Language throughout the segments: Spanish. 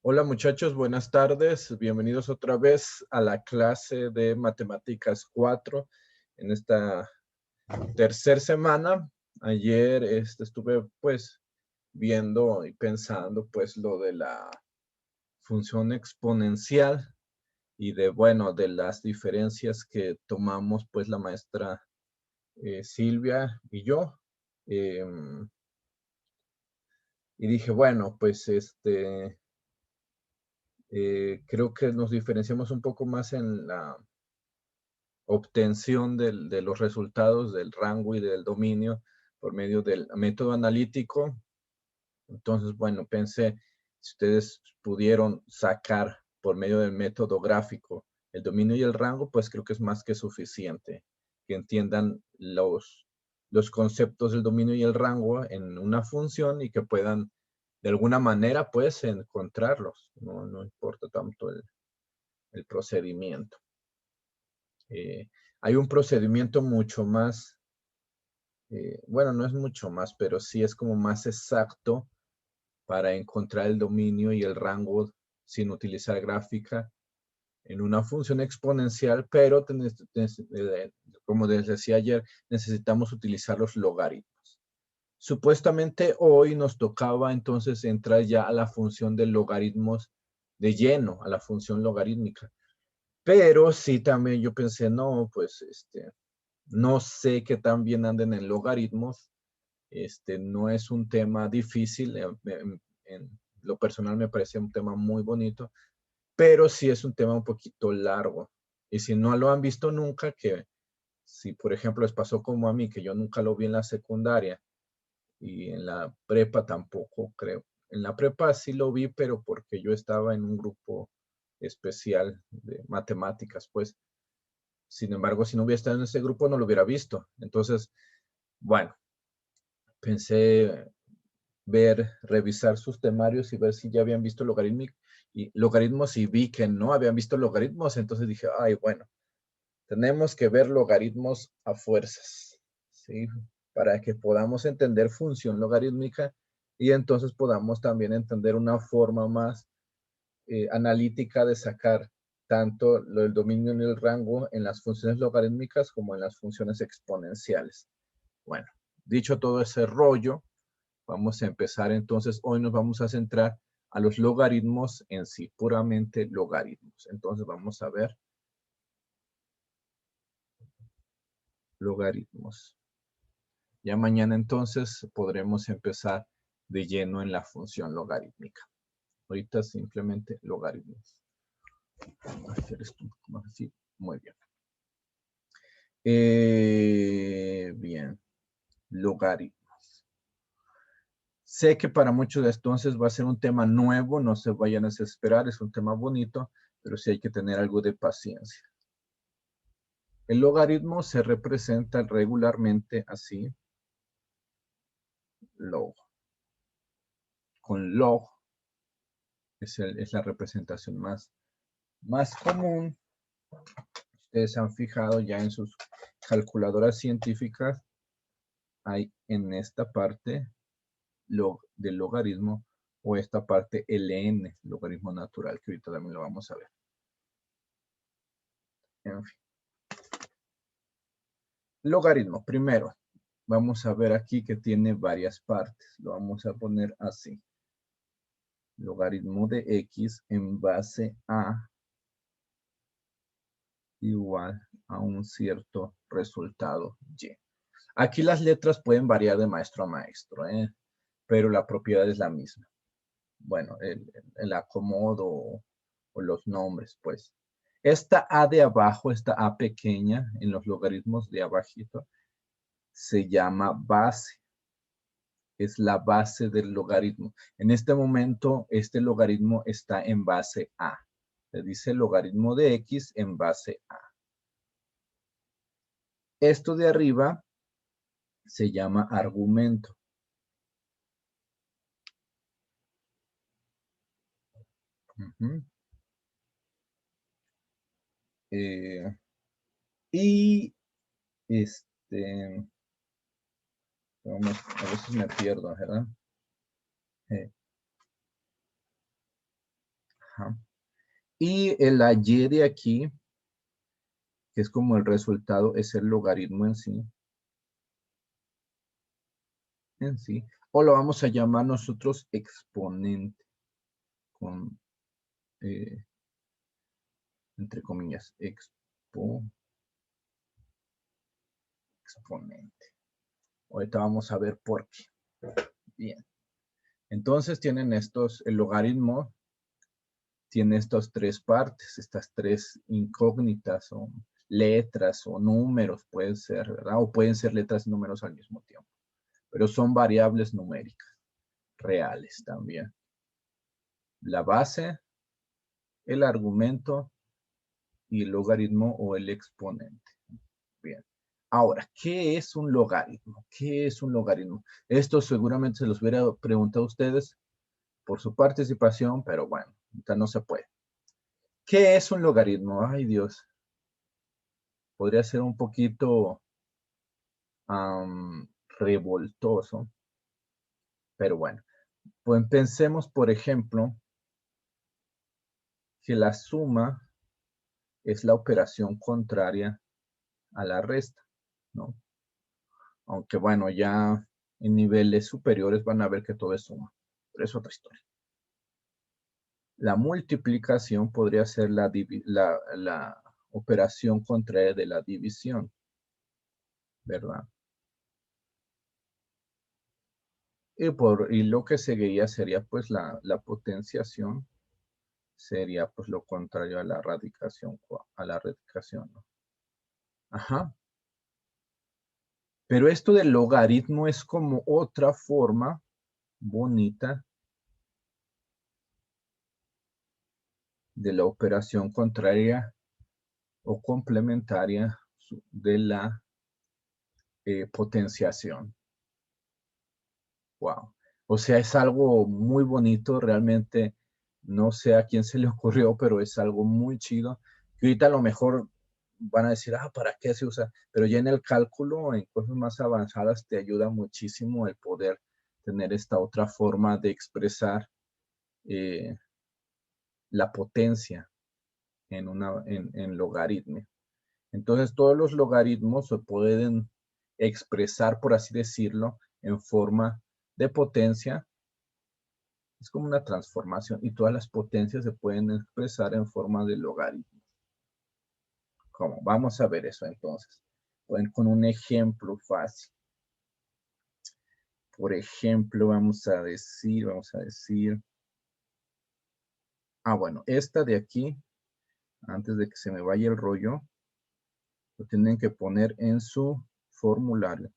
Hola muchachos, buenas tardes. Bienvenidos otra vez a la clase de Matemáticas 4 en esta tercera semana. Ayer estuve pues viendo y pensando pues lo de la función exponencial y de las diferencias que tomamos pues la maestra Silvia y yo. Em, y dije, bueno, pues creo que nos diferenciamos un poco más en la obtención de los resultados del rango y del dominio por medio del método analítico. Entonces, bueno, pensé, si ustedes pudieron sacar por medio del método gráfico el dominio y el rango, pues creo que es más que suficiente que entiendan los conceptos del dominio y el rango en una función y que puedan de alguna manera pues encontrarlos. No importa tanto el procedimiento. Hay un procedimiento mucho más, bueno, no es mucho más, pero sí es como más exacto para encontrar el dominio y el rango sin utilizar gráfica en una función exponencial, pero como les decía ayer, necesitamos utilizar los logaritmos. Supuestamente hoy nos tocaba entonces entrar ya a la función de logaritmos de lleno, a la función logarítmica. Pero sí también yo pensé, no, pues no sé qué tan bien anden en logaritmos. No es un tema difícil. En lo personal me parece un tema muy bonito, pero sí es un tema un poquito largo. Y si no lo han visto nunca, que si por ejemplo les pasó como a mí, que yo nunca lo vi en la secundaria y en la prepa tampoco creo. En la prepa sí lo vi, pero porque yo estaba en un grupo especial de matemáticas, pues. Sin embargo, si no hubiera estado en ese grupo, no lo hubiera visto. Entonces, bueno, pensé revisar sus temarios y ver si ya habían visto logaritmos y vi que no habían visto logaritmos. Entonces dije, ay, bueno, tenemos que ver logaritmos a fuerzas, ¿sí? Para que podamos entender función logarítmica y entonces podamos también entender una forma más analítica de sacar tanto el dominio y el rango en las funciones logarítmicas como en las funciones exponenciales. Bueno, dicho todo ese rollo, vamos a empezar entonces. Hoy nos vamos a centrar a los logaritmos en sí, puramente logaritmos. Entonces vamos a ver logaritmos. Ya mañana entonces podremos empezar de lleno en la función logarítmica. Ahorita simplemente logaritmos. Vamos a hacer esto más así. Muy bien. Bien, logaritmos. Sé que para muchos de entonces va a ser un tema nuevo, no se vayan a desesperar, es un tema bonito, pero sí hay que tener algo de paciencia. El logaritmo se representa regularmente así, log. Con log es la representación más común. Ustedes se han fijado ya en sus calculadoras científicas, hay en esta parte log del logaritmo o esta parte ln, logaritmo natural, que ahorita también lo vamos a ver. En fin. Logaritmo, primero, vamos a ver aquí que tiene varias partes. Lo vamos a poner así. Logaritmo de x en base a igual a un cierto resultado y. Aquí las letras pueden variar de maestro a maestro, pero la propiedad es la misma. Bueno, el acomodo o los nombres, pues. Esta A de abajo, esta A pequeña en los logaritmos de abajito, se llama base. Es la base del logaritmo. En este momento, este logaritmo está en base A. Se dice logaritmo de x en base A. Esto de arriba se llama argumento. Y a veces me pierdo, ¿verdad? Ajá. Y la y de aquí, que es como el resultado, es el logaritmo en sí. O lo vamos a llamar nosotros exponente, con, eh, entre comillas, exponente. Ahorita vamos a ver por qué. Bien. Entonces tienen el logaritmo tiene estas tres partes, estas tres incógnitas o letras o números, pueden ser, ¿verdad? O pueden ser letras y números al mismo tiempo. Pero son variables numéricas, reales también. La base, el argumento y el logaritmo o el exponente. Bien. Ahora, ¿qué es un logaritmo? ¿Qué es un logaritmo? Esto seguramente se los hubiera preguntado a ustedes por su participación, pero bueno, ahorita no se puede. ¿Qué es un logaritmo? Ay, Dios. Podría ser un poquito revoltoso, pero bueno. Pues pensemos, por ejemplo, que la suma es la operación contraria a la resta, ¿no? Aunque bueno, ya en niveles superiores van a ver que todo es suma, pero es otra historia. La multiplicación podría ser la operación contraria de la división, ¿verdad? Y lo que seguiría sería pues la potenciación, sería pues lo contrario a la radicación, ¿no? Ajá. Pero esto del logaritmo es como otra forma bonita de la operación contraria o complementaria de la potenciación. Wow. O sea, es algo muy bonito, realmente no sé a quién se le ocurrió, pero es algo muy chido. Que ahorita a lo mejor van a decir, ¿para qué se usa? Pero ya en el cálculo, en cosas más avanzadas, te ayuda muchísimo el poder tener esta otra forma de expresar eh, la potencia en logaritmo. Entonces, todos los logaritmos se pueden expresar, por así decirlo, en forma de potencia. Es como una transformación y todas las potencias se pueden expresar en forma de logaritmo. ¿Cómo? Vamos a ver eso entonces. Con un ejemplo fácil. Por ejemplo, vamos a decir, bueno, esta de aquí, antes de que se me vaya el rollo, lo tienen que poner en su formulario.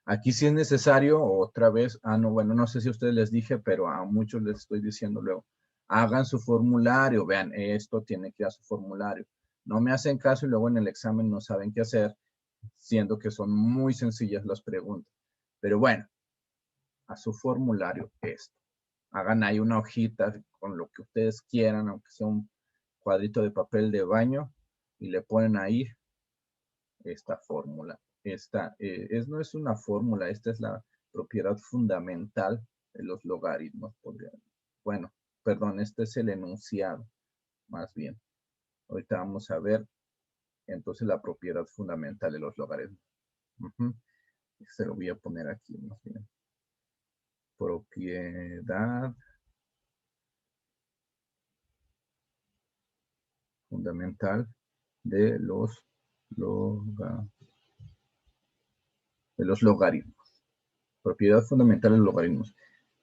Aquí sí es necesario, otra vez, no, bueno, no sé si a ustedes les dije, pero a muchos les estoy diciendo luego, hagan su formulario, vean, esto tiene que ir a su formulario. No me hacen caso y luego en el examen no saben qué hacer, siendo que son muy sencillas las preguntas. Pero bueno, a su formulario esto. Hagan ahí una hojita con lo que ustedes quieran, aunque sea un cuadrito de papel de baño, y le ponen ahí esta fórmula. Esta no es una fórmula, esta es la propiedad fundamental de los logaritmos. Bueno, perdón, este es el enunciado, más bien. Ahorita vamos a ver entonces la propiedad fundamental de los logaritmos. Se lo voy a poner aquí, más bien. Propiedad fundamental de los logaritmos. Propiedad fundamental de los logaritmos.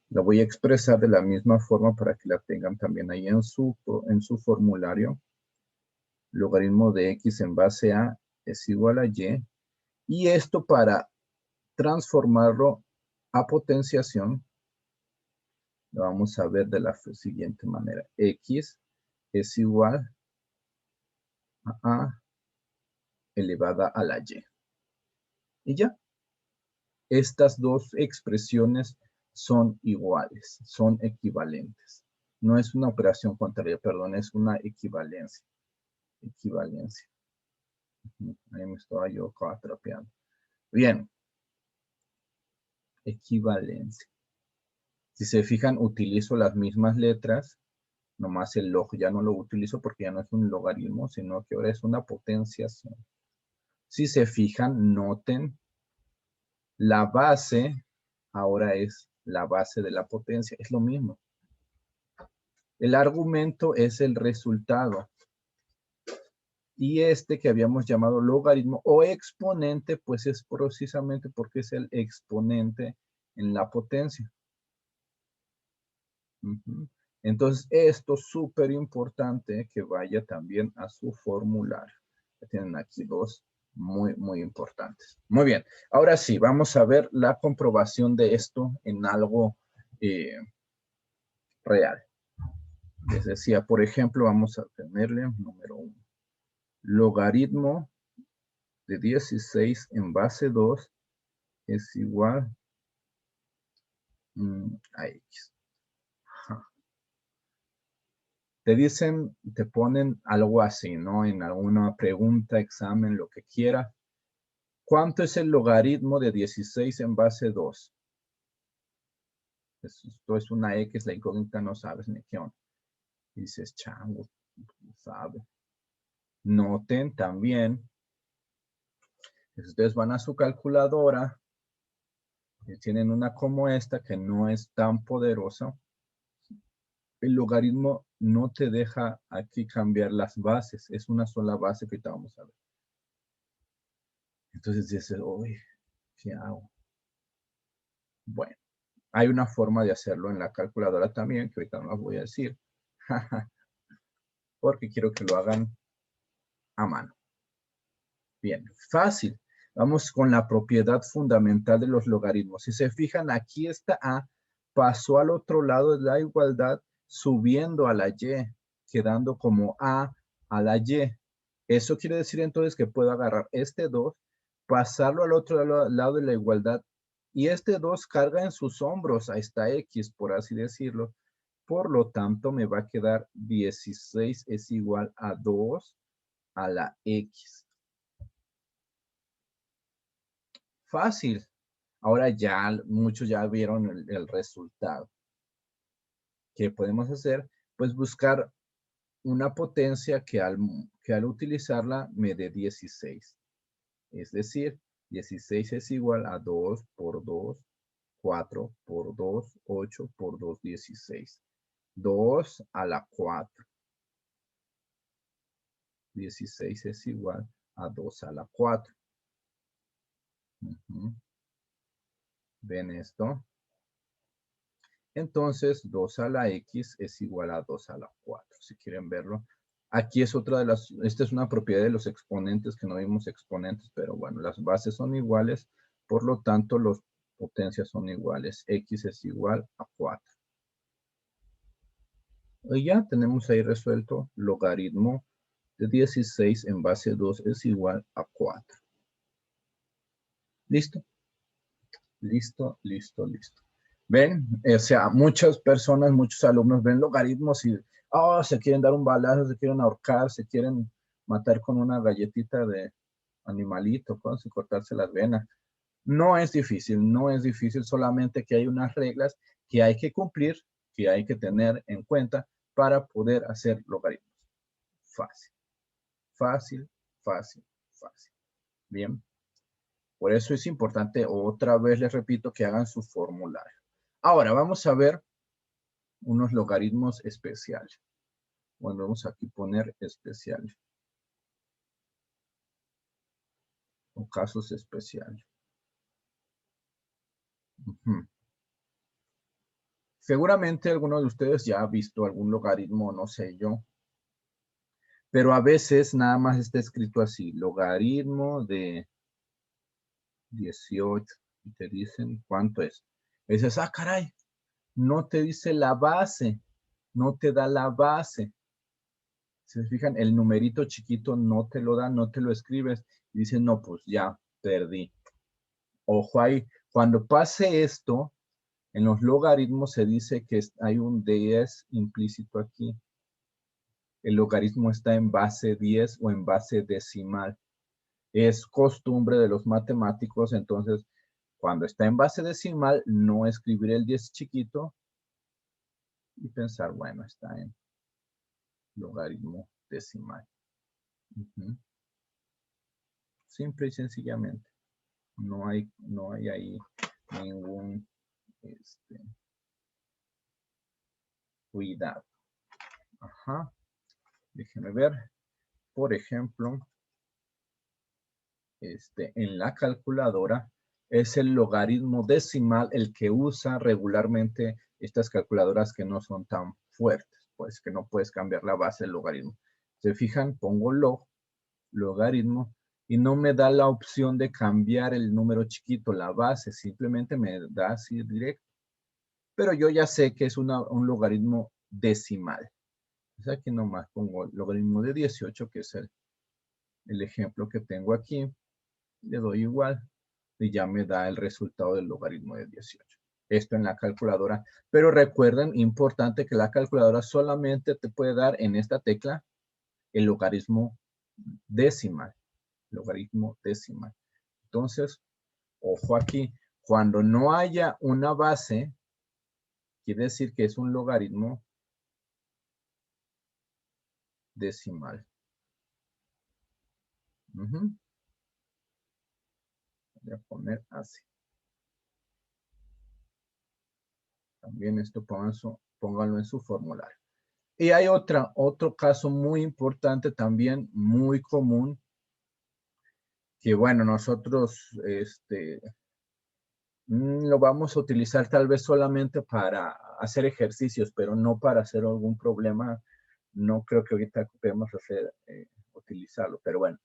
La voy a expresar de la misma forma para que la tengan también ahí en su formulario. Logaritmo de x en base a es igual a y. Y esto para transformarlo a potenciación, lo vamos a ver de la siguiente manera. X es igual a A elevada a la Y. Y ya. Estas dos expresiones son iguales, son equivalentes. No es una operación contraria, perdón, es una equivalencia. Equivalencia. Ahí me estaba yo atropeando. Bien. Equivalencia. Si se fijan, utilizo las mismas letras, nomás el log ya no lo utilizo porque ya no es un logaritmo, sino que ahora es una potenciación. Si se fijan, noten, la base ahora es la base de la potencia, es lo mismo. El argumento es el resultado. Y este que habíamos llamado logaritmo o exponente, pues es precisamente porque es el exponente en la potencia. Entonces, esto es súper importante que vaya también a su formulario. Tienen aquí dos muy, muy importantes. Muy bien. Ahora sí, vamos a ver la comprobación de esto en algo real. Les decía, por ejemplo, vamos a tenerle número 1. Logaritmo de 16 en base 2 es igual a X. Te dicen, te ponen algo así, ¿no? En alguna pregunta, examen, lo que quiera. ¿Cuánto es el logaritmo de 16 en base 2? Esto es una X, la incógnita no sabes ni qué onda. Dices, chango, no sabe. Noten también, que ustedes van a su calculadora, y tienen una como esta que no es tan poderosa. El logaritmo no te deja aquí cambiar las bases. Es una sola base que ahorita vamos a ver. Entonces dices, uy, ¿qué hago? Bueno, hay una forma de hacerlo en la calculadora también, que ahorita no las voy a decir. Porque quiero que lo hagan a mano. Bien, fácil. Vamos con la propiedad fundamental de los logaritmos. Si se fijan, aquí esta A pasó al otro lado de la igualdad subiendo a la Y, quedando como A a la Y. Eso quiere decir entonces que puedo agarrar este 2, pasarlo al otro lado de la igualdad y este 2 carga en sus hombros a esta X, por así decirlo. Por lo tanto, me va a quedar 16 es igual a 2 a la X. Fácil. Ahora ya muchos ya vieron el resultado. ¿Qué podemos hacer? Pues buscar una potencia que al utilizarla me dé 16. Es decir, 16 es igual a 2 por 2, 4 por 2, 8 por 2, 16. 2 a la 4. 16 es igual a 2 a la 4. ¿Ven esto? Entonces, 2 a la X es igual a 2 a la 4, si quieren verlo. Aquí es otra de las, esta es una propiedad de los exponentes, que no vimos exponentes, pero bueno, las bases son iguales, por lo tanto, las potencias son iguales. X es igual a 4. Y ya tenemos ahí resuelto, logaritmo de 16 en base 2 es igual a 4. ¿Listo? Listo, listo, listo. ¿Ven? O sea, muchas personas, muchos alumnos ven logaritmos y se quieren dar un balazo, se quieren ahorcar, se quieren matar con una galletita de animalito, y cortarse las venas. No es difícil, solamente que hay unas reglas que hay que cumplir, que hay que tener en cuenta para poder hacer logaritmos. Fácil, fácil, fácil, fácil. Bien. Por eso es importante, otra vez les repito, que hagan su formulario. Ahora vamos a ver unos logaritmos especiales. Bueno, vamos aquí a poner especiales. O casos especiales. Seguramente alguno de ustedes ya ha visto algún logaritmo, no sé yo. Pero a veces nada más está escrito así, logaritmo de 18. Y te dicen cuánto es. Y dices, caray, no te dice la base, no te da la base. Si se fijan, el numerito chiquito no te lo da, no te lo escribes. Y dicen, no, pues ya, perdí. Ojo ahí, cuando pase esto, en los logaritmos se dice que hay un 10 implícito aquí. El logaritmo está en base 10 o en base decimal. Es costumbre de los matemáticos, entonces, cuando está en base decimal, no escribir el 10 chiquito, y pensar, bueno, está en logaritmo decimal. Simple y sencillamente. No hay ahí ningún cuidado. Ajá. Déjenme ver. Por ejemplo, en la calculadora es el logaritmo decimal el que usa regularmente estas calculadoras que no son tan fuertes, pues que no puedes cambiar la base del logaritmo. Se fijan, pongo logaritmo y no me da la opción de cambiar el número chiquito, la base, simplemente me da así directo. Pero yo ya sé que es un logaritmo decimal. Entonces aquí nomás pongo el logaritmo de 18, que es el ejemplo que tengo aquí. Le doy igual y ya me da el resultado del logaritmo de 18. Esto en la calculadora. Pero recuerden, importante que la calculadora solamente te puede dar en esta tecla el logaritmo decimal. Logaritmo decimal. Entonces, ojo aquí, cuando no haya una base, quiere decir que es un logaritmo decimal. Voy a poner así. También esto pónganlo en su formulario. Y hay otro caso muy importante también, muy común, que bueno, nosotros lo vamos a utilizar tal vez solamente para hacer ejercicios, pero no para hacer algún problema. No creo que ahorita podamos utilizarlo, pero bueno.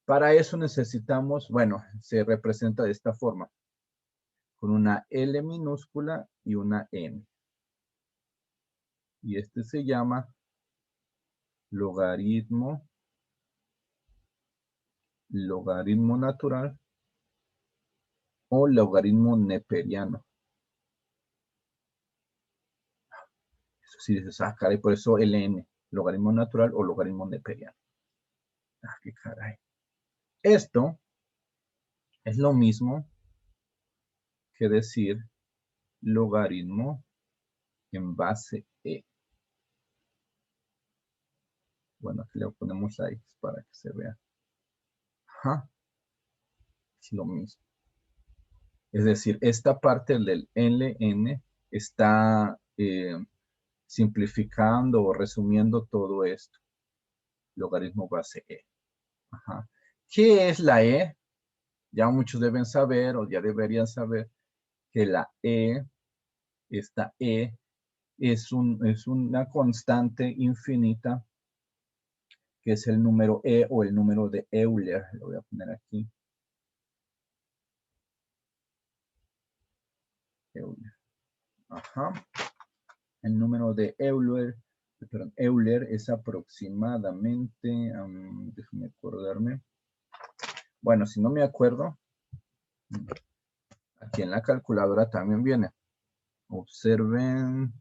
Para eso necesitamos, bueno, se representa de esta forma, con una L minúscula y una N. Y se llama logaritmo natural o logaritmo neperiano. Eso sí dices, ah, caray, por eso LN, logaritmo natural o logaritmo neperiano. Ah, qué caray. Esto es lo mismo que decir logaritmo en base E. Bueno, aquí le ponemos la X para que se vea. Ajá. Es lo mismo. Es decir, esta parte del LN está simplificando o resumiendo todo esto. Logaritmo base E. Ajá. ¿Qué es la E? Ya muchos deben saber o ya deberían saber que la E, esta E, es una constante infinita que es el número E o el número de Euler. Lo voy a poner aquí. Euler. Ajá. El número de Euler es aproximadamente, déjame acordarme. Bueno, si no me acuerdo, aquí en la calculadora también viene. Observen.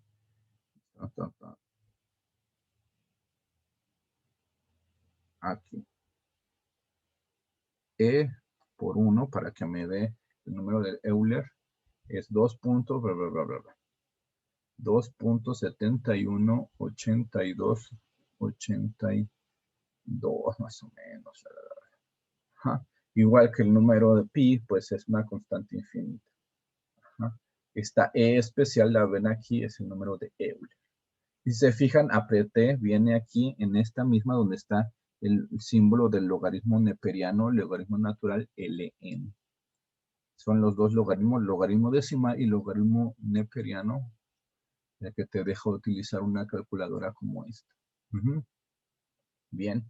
Aquí. E por 1 para que me dé el número de Euler es 2 puntos, 2.718282 más o menos. Ajá. Igual que el número de pi, pues es una constante infinita. Ajá. Esta E especial, la ven aquí, es el número de Euler. Si se fijan, apreté, viene aquí en esta misma donde está el símbolo del logaritmo neperiano, logaritmo natural, LN. Son los dos logaritmos, logaritmo decimal y logaritmo neperiano, ya que te dejo utilizar una calculadora como esta. Bien.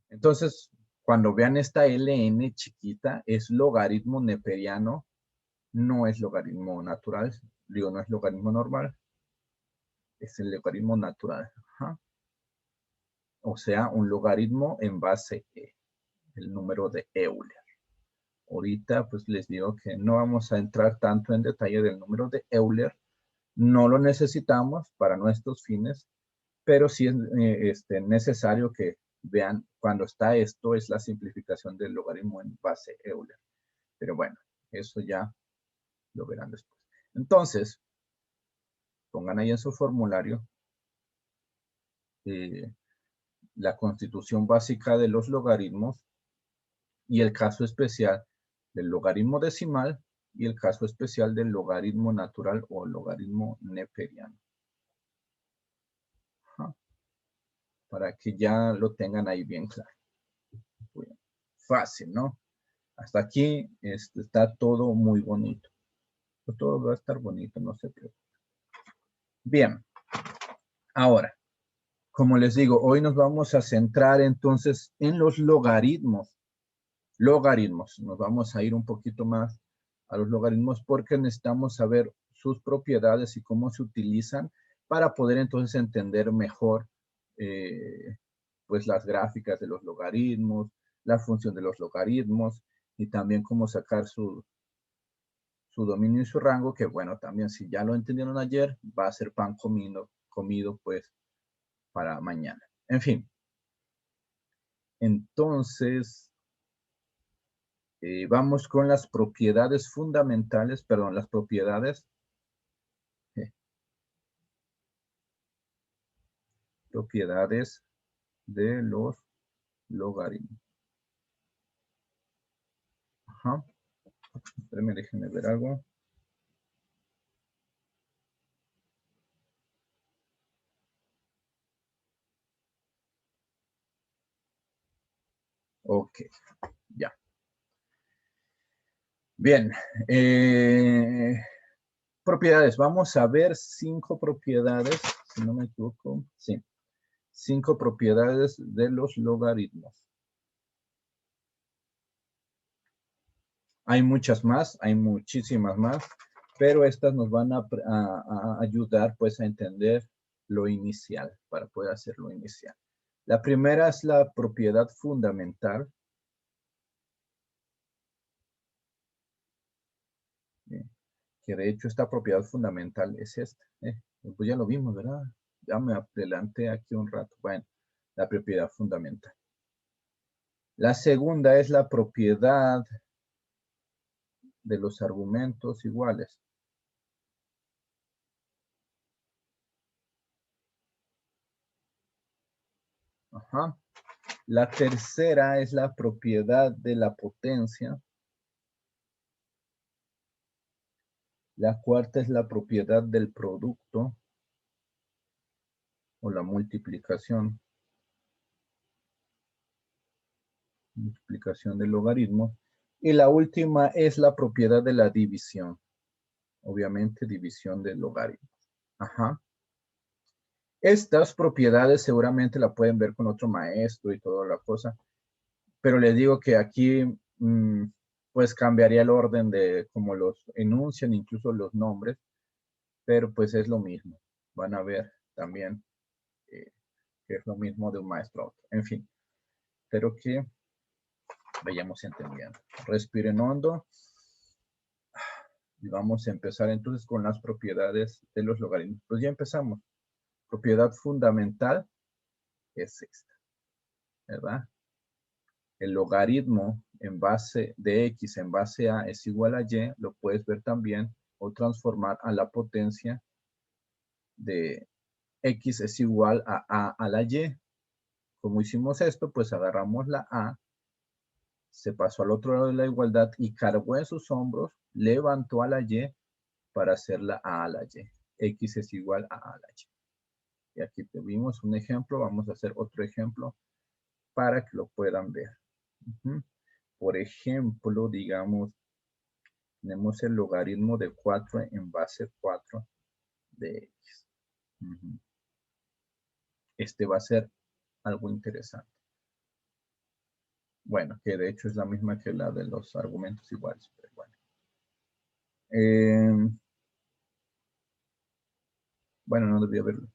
Entonces, cuando vean esta LN chiquita, es logaritmo neperiano, no es logaritmo natural, digo, no es logaritmo normal, es el logaritmo natural. O sea, un logaritmo en base E, el número de Euler. Ahorita, pues les digo que no vamos a entrar tanto en detalle del número de Euler, no lo necesitamos para nuestros fines, pero sí es necesario que vean cuando está esto, es la simplificación del logaritmo en base Euler. Pero bueno, eso ya lo verán después. Entonces, pongan ahí en su formulario la constitución básica de los logaritmos y el caso especial del logaritmo decimal y el caso especial del logaritmo natural o logaritmo neperiano. Ajá. Para que ya lo tengan ahí bien claro. Bien. Fácil, ¿no? Hasta aquí está todo muy bonito. Todo va a estar bonito, no se preocupen. Bien. Ahora, como les digo, hoy nos vamos a centrar entonces en los logaritmos. Logaritmos. Nos vamos a ir un poquito más a los logaritmos porque necesitamos saber sus propiedades y cómo se utilizan para poder entonces entender mejor pues las gráficas de los logaritmos, la función de los logaritmos y también cómo sacar su dominio y su rango, que bueno, también si ya lo entendieron ayer, va a ser pan comido pues para mañana. En fin. Entonces, vamos con las propiedades fundamentales, perdón, las propiedades de los logaritmos. Ajá. Espérenme, déjenme ver algo. Ok, ya. Bien. Propiedades. Vamos a ver 5 propiedades, si no me equivoco. Sí. 5 propiedades de los logaritmos. Hay muchas más, hay muchísimas más, pero estas nos van a ayudar pues a entender lo inicial, para poder hacer lo inicial. La primera es la propiedad fundamental. Que de hecho esta propiedad fundamental es esta. Pues ya lo vimos, ¿verdad? Ya me adelanté aquí un rato. Bueno, la propiedad fundamental. La segunda es la propiedad de los argumentos iguales. Ajá. La tercera es la propiedad de la potencia. La cuarta es la propiedad del producto o la multiplicación. Multiplicación del logaritmo. Y la última es la propiedad de la división. Obviamente, división del logaritmo. Ajá. Estas propiedades seguramente la pueden ver con otro maestro y toda la cosa. Pero les digo que aquí pues cambiaría el orden de cómo los enuncian, incluso los nombres. Pero pues es lo mismo. Van a ver también que es lo mismo de un maestro a otro. En fin, espero que vayamos entendiendo. Respiren hondo. Y vamos a empezar entonces con las propiedades de los logaritmos. Pues ya empezamos. Propiedad fundamental es esta, ¿verdad? El logaritmo en base de x en base a es igual a y, lo puedes ver también o transformar a la potencia de x es igual a la y. Como hicimos esto, pues agarramos la a, se pasó al otro lado de la igualdad y cargó en sus hombros, levantó a la y para hacer la a la y. X es igual a la y. Y aquí tuvimos un ejemplo, vamos a hacer otro ejemplo para que lo puedan ver. Por ejemplo, digamos, tenemos el logaritmo de 4 en base 4 de x. Este va a ser algo interesante. Bueno, que de hecho es la misma que la de los argumentos iguales, pero bueno. Bueno, no debía verlo.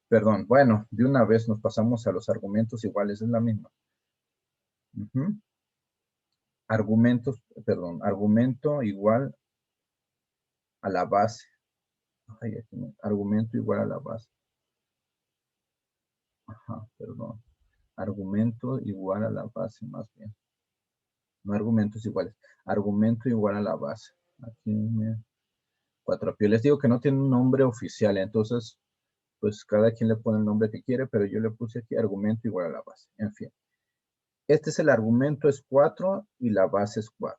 Perdón, bueno, de una vez nos pasamos a los argumentos iguales, es la misma. Argumentos, perdón, argumento igual a la base. Ay, aquí no. Argumento igual a la base. Ajá, perdón. Argumento igual a la base, más bien. No argumentos iguales. Argumento igual a la base. Aquí me 4p. Les digo que no tiene un nombre oficial, entonces, pues cada quien le pone el nombre que quiere, pero yo le puse aquí argumento igual a la base. En fin. Este es el argumento, es 4 y la base es 4.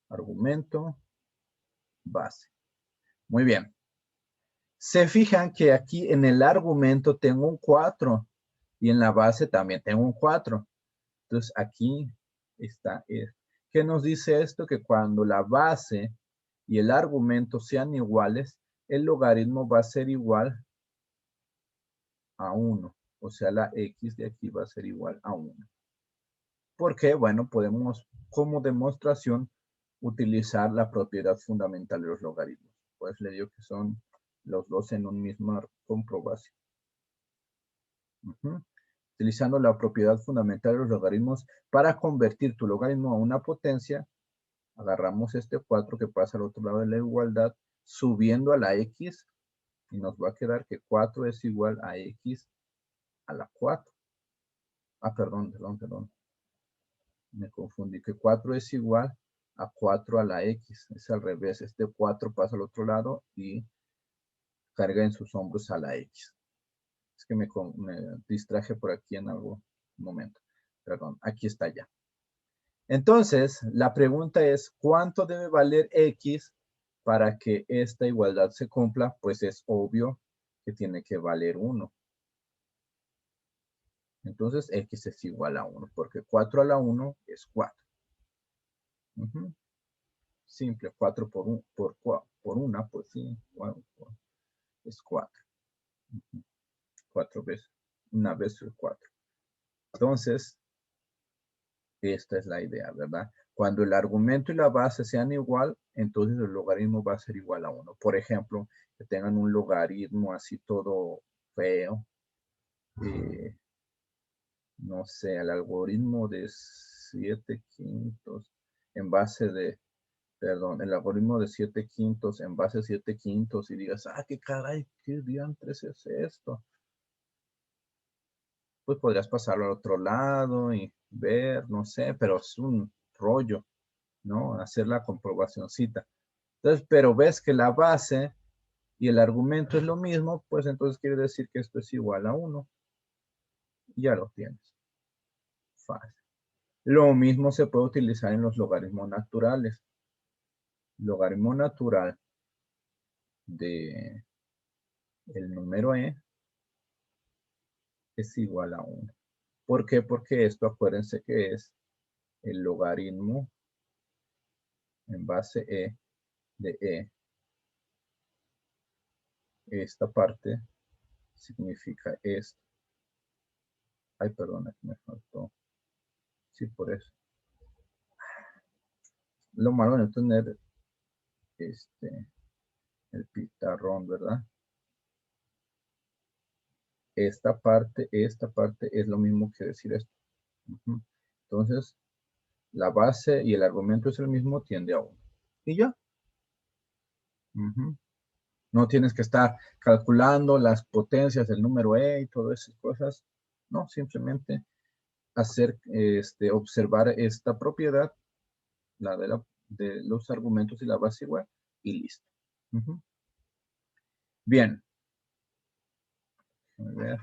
Argumento, base. Muy bien. Se fijan que aquí en el argumento tengo un 4 y en la base también tengo un 4. Entonces aquí está. ¿Qué nos dice esto? Que cuando la base y el argumento sean iguales, el logaritmo va a ser igual a 1. O sea, la x de aquí va a ser igual a 1. ¿Por qué? Bueno, podemos como demostración utilizar la propiedad fundamental de los logaritmos. Pues le digo que son los dos en un mismo comprobación. Utilizando la propiedad fundamental de los logaritmos para convertir tu logaritmo a una potencia, agarramos este 4 que pasa al otro lado de la igualdad, subiendo a la x, y nos va a quedar que 4 es igual a x a la 4. Ah, perdón. Me confundí, que 4 es igual a 4 a la x. Es al revés. Este 4 pasa al otro lado y carga en sus hombros a la x. Es que me distraje por aquí en algún momento. Perdón, aquí está ya. Entonces, la pregunta es, ¿cuánto debe valer x para que esta igualdad se cumpla? Pues es obvio que tiene que valer 1. Entonces, x es igual a 1, porque 4 a la 1 es 4. Simple, 4 por 1, pues sí, es 4. 4 veces, una vez es 4. Entonces, esta es la idea, ¿verdad? Cuando el argumento y la base sean igual, entonces el logaritmo va a ser igual a 1. Por ejemplo, que tengan un logaritmo así todo feo. No sé, el algoritmo de 7/5 en base de, perdón, el algoritmo de 7/5 en base a 7/5 y digas, qué caray, qué diantres es esto. Pues podrías pasarlo al otro lado y ver, no sé, pero es un rollo, ¿no? Hacer la comprobacióncita. Entonces, pero ves que la base y el argumento es lo mismo, pues entonces quiere decir que esto es igual a 1. Ya lo tienes. Fácil. Lo mismo se puede utilizar en los logaritmos naturales. Logaritmo natural de el número e es igual a 1. ¿Por qué? Porque esto, acuérdense que es el logaritmo en base e de e. Esta parte significa esto. Ay, perdona, que me faltó. Sí, por eso. Lo malo de no tener el pizarrón, ¿verdad? Esta parte es lo mismo que decir esto. Entonces, la base y el argumento es el mismo, tiende a 1. Y ya. No tienes que estar calculando las potencias del número e y todas esas cosas. No, simplemente hacer, observar esta propiedad, la de los argumentos y la base igual, y listo. Bien. A ver.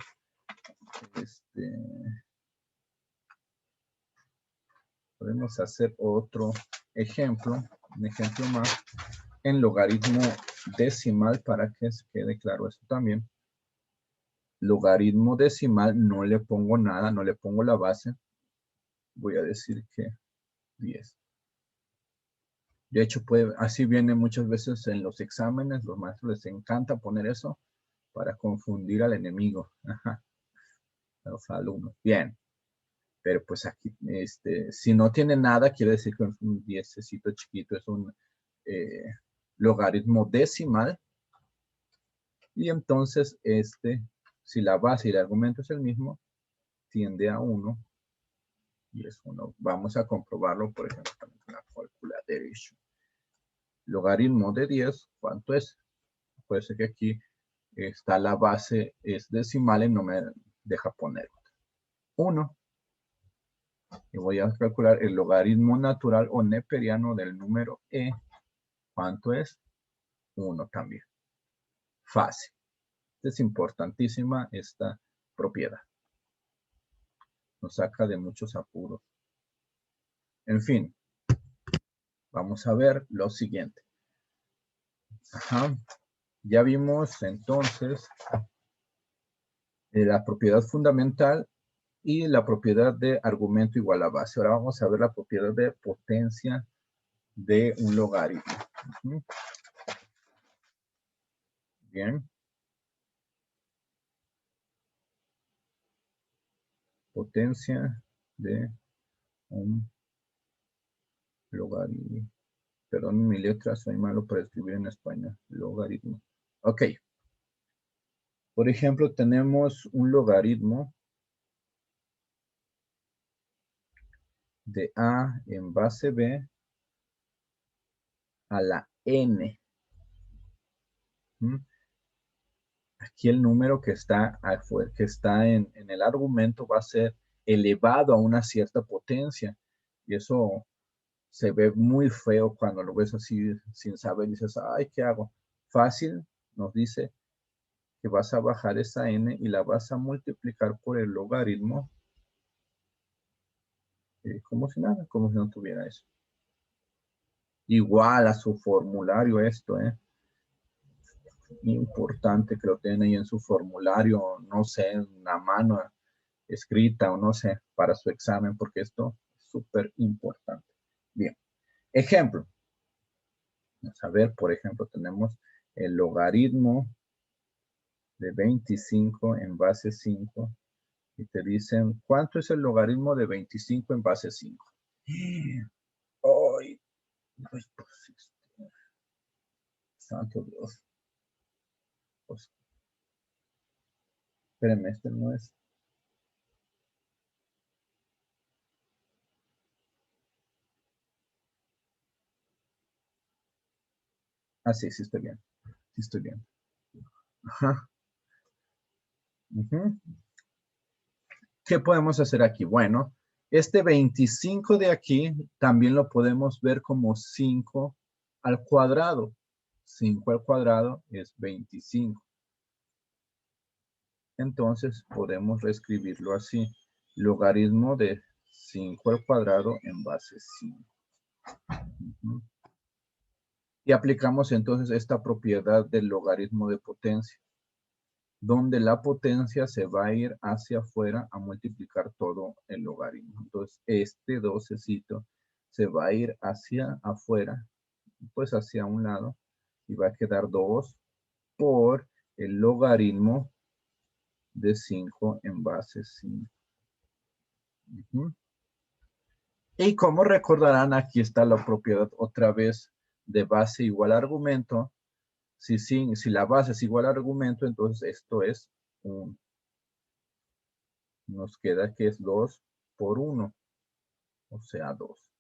Podemos hacer otro ejemplo, un ejemplo más en logaritmo decimal para que se quede claro esto también. Logaritmo decimal, no le pongo nada, no le pongo la base. Voy a decir que 10. De hecho, así viene muchas veces en los exámenes, los maestros les encanta poner eso para confundir al enemigo. Ajá. A los alumnos. Bien. Pero pues aquí, si no tiene nada, quiere decir que es un 10cito chiquito, es un logaritmo decimal. Y entonces, si la base y el argumento es el mismo, tiende a 1 y es 1. Vamos a comprobarlo, por ejemplo, también con la calculadora. Logaritmo de 10, ¿cuánto es? Puede ser que aquí está la base, es decimal y no me deja poner 1. Y voy a calcular el logaritmo natural o neperiano del número e ¿Cuánto es? 1 también. Fácil. Es importantísima esta propiedad. Nos saca de muchos apuros. En fin, vamos a ver lo siguiente. Ajá. Ya vimos entonces la propiedad fundamental y la propiedad de argumento igual a base. Ahora vamos a ver la propiedad de potencia de un logaritmo. Ujú. Bien. Potencia de un logaritmo. Perdón, mi letra, soy malo para escribir en español. Logaritmo. Ok. Por ejemplo, tenemos un logaritmo de A en base B a la N. ¿Mm? Aquí el número que está en el argumento va a ser elevado a una cierta potencia. Y eso se ve muy feo cuando lo ves así sin saber. Dices, ay, ¿qué hago? Fácil, nos dice que vas a bajar esa n y la vas a multiplicar por el logaritmo como si nada, como si no tuviera eso. Igual a su formulario esto, Importante que lo tengan ahí en su formulario, no sé, en una mano escrita o no sé, para su examen, porque esto es súper importante. Bien, ejemplo. Vamos a ver, por ejemplo, tenemos el logaritmo de 25 en base 5 y te dicen, ¿cuánto es el logaritmo de 25 en base 5? ¡Ay! Pues, santo Dios. Pues, espérenme, este no es. Ah, sí, sí estoy bien. Sí estoy bien. Ajá. Ujú. ¿Qué podemos hacer aquí? Bueno, este 25 de aquí también lo podemos ver como 5 al cuadrado. 5 al cuadrado es 25. Entonces podemos reescribirlo así. Logaritmo de 5 al cuadrado en base 5. Uh-huh. Y aplicamos entonces esta propiedad del logaritmo de potencia, donde la potencia se va a ir hacia afuera a multiplicar todo el logaritmo. Entonces este 12cito se va a ir hacia afuera, pues hacia un lado, y va a quedar 2 por el logaritmo de 5 en base 5. Uh-huh. Y como recordarán, aquí está la propiedad otra vez de base igual a argumento. Si la base es igual a argumento, entonces esto es 1. Nos queda que es 2 por 1, o sea 2.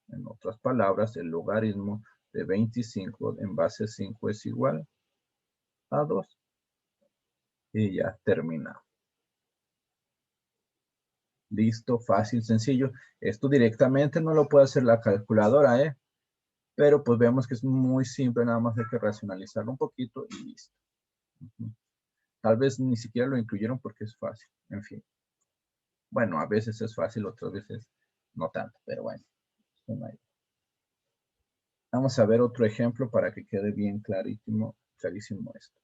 En otras palabras, el logaritmo de 25 en base 5 es igual a 2. Y ya terminamos. Listo, fácil, sencillo. Esto directamente no lo puede hacer la calculadora, Pero pues vemos que es muy simple, nada más hay que racionalizarlo un poquito y listo. Tal vez ni siquiera lo incluyeron porque es fácil, en fin. Bueno, a veces es fácil, otras veces no tanto, pero bueno. Vamos a ver otro ejemplo para que quede bien clarísimo esto.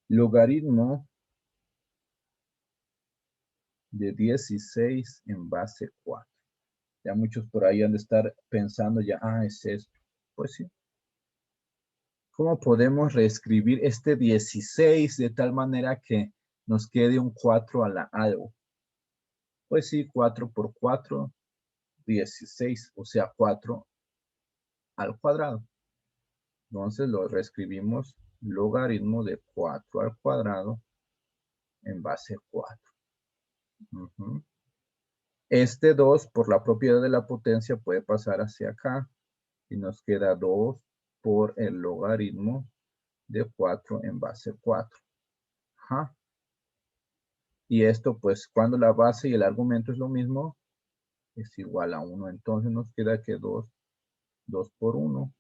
Logaritmo de 16 en base 4. Ya muchos por ahí han de estar pensando ya, es esto. Pues sí. ¿Cómo podemos reescribir este 16 de tal manera que nos quede un 4 a la algo? Pues sí, 4 por 4, 16, o sea, 4 al cuadrado. Entonces lo reescribimos logaritmo de 4 al cuadrado en base 4. Uh-huh. Este 2 por la propiedad de la potencia puede pasar hacia acá y nos queda 2 por el logaritmo de 4 en base 4. Ajá. Y esto pues cuando la base y el argumento es lo mismo, es igual a 1. Entonces nos queda que 2 2 por 1, o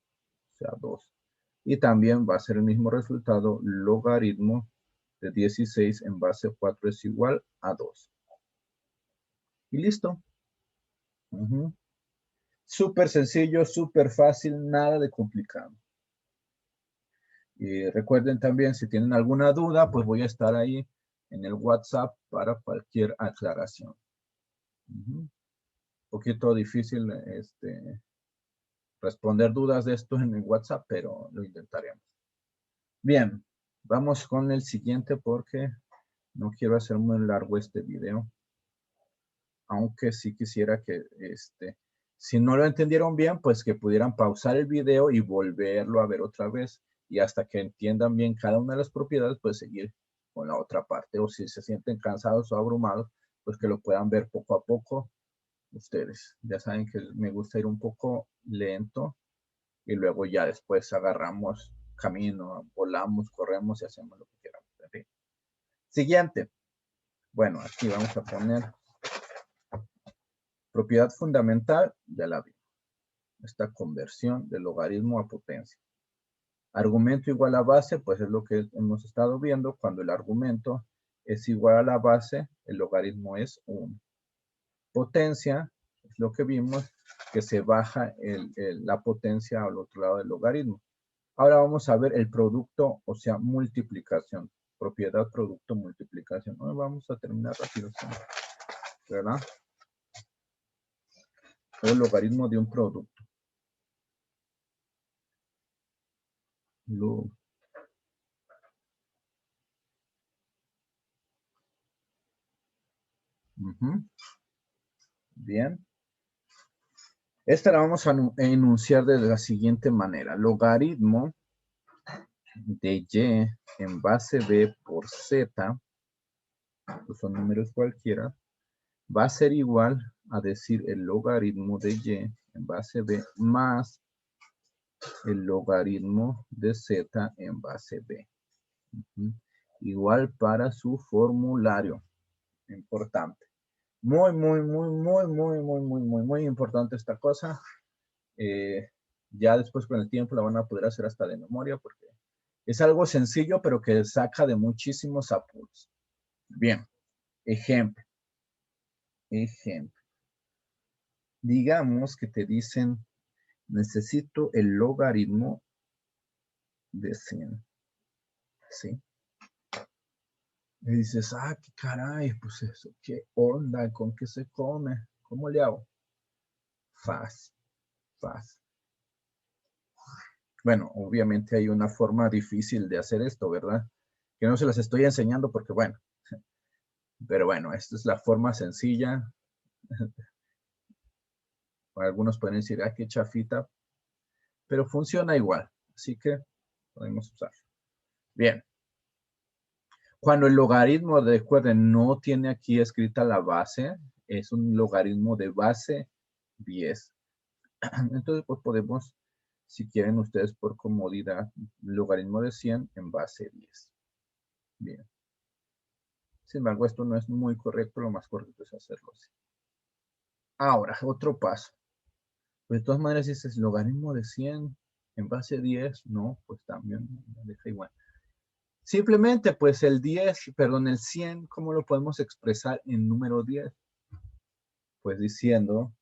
sea, 2. Y también va a ser el mismo resultado, logaritmo de 16 en base a 4 es igual a 2. Y listo. Súper sencillo, súper fácil, nada de complicado. Y recuerden también, si tienen alguna duda, pues voy a estar ahí en el WhatsApp para cualquier aclaración. Un poquito difícil responder dudas de esto en el WhatsApp, pero lo intentaremos. Bien, vamos con el siguiente porque no quiero hacer muy largo este video. Aunque sí quisiera que, si no lo entendieron bien, pues que pudieran pausar el video y volverlo a ver otra vez. Y hasta que entiendan bien cada una de las propiedades, pues seguir con la otra parte. O si se sienten cansados o abrumados, pues que lo puedan ver poco a poco ustedes. Ya saben que me gusta ir un poco lento y luego ya después agarramos camino, volamos, corremos y hacemos lo que queramos. En fin. Siguiente. Bueno, aquí vamos a poner propiedad fundamental, ya la vi. Esta conversión de logaritmo a potencia. Argumento igual a base, pues es lo que hemos estado viendo. Cuando el argumento es igual a la base, el logaritmo es 1. Potencia, es lo que vimos, que se baja la potencia al otro lado del logaritmo. Ahora vamos a ver el producto, o sea, multiplicación. Propiedad, producto, multiplicación. Ahora vamos a terminar rápido, ¿verdad? O logaritmo de un producto. Bien. Esta la vamos a enunciar de la siguiente manera. Logaritmo de y en base b por z, estos son números cualquiera, va a ser igual a decir el logaritmo de y en base b más el logaritmo de z en base b. Igual para su formulario. Importante. Muy importante esta cosa. Ya después con el tiempo la van a poder hacer hasta de memoria porque es algo sencillo pero que saca de muchísimos apuros. Bien, ejemplo. Digamos que te dicen, necesito el logaritmo de 100. ¿Sí? Y dices, qué caray, pues eso, qué onda, con qué se come, ¿cómo le hago? Fácil. Bueno, obviamente hay una forma difícil de hacer esto, ¿verdad? Que no se las estoy enseñando porque, bueno, pero bueno, esta es la forma sencilla. Algunos pueden decir, qué chafita, pero funciona igual, así que podemos usarlo. Bien. Cuando el logaritmo, recuerden, no tiene aquí escrita la base, es un logaritmo de base 10. Entonces, pues podemos, si quieren ustedes por comodidad, logaritmo de 100 en base 10. Bien. Sin embargo, esto no es muy correcto, lo más correcto es hacerlo así. Ahora, otro paso. Pues de todas maneras, si es logaritmo de 100 en base 10, no, pues también me deja igual. Simplemente, pues el 100, ¿cómo lo podemos expresar en número 10? Pues diciendo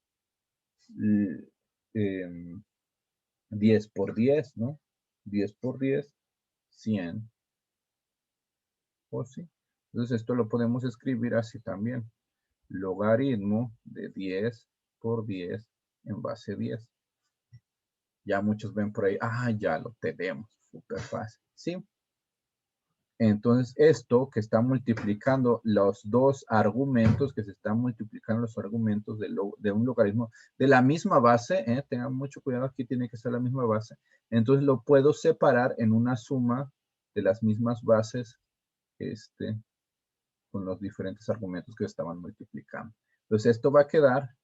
10 por 10, ¿no? 10 por 10, 100. ¿O sí? Entonces esto lo podemos escribir así también. Logaritmo de 10 por 10 en base 10. Ya muchos ven por ahí, ya lo tenemos, súper fácil, ¿sí? Entonces, esto que está multiplicando los dos argumentos, que se están multiplicando los argumentos de un logaritmo de la misma base, tengan mucho cuidado, aquí tiene que ser la misma base. Entonces, lo puedo separar en una suma de las mismas bases, con los diferentes argumentos que estaban multiplicando. Entonces, esto va a quedar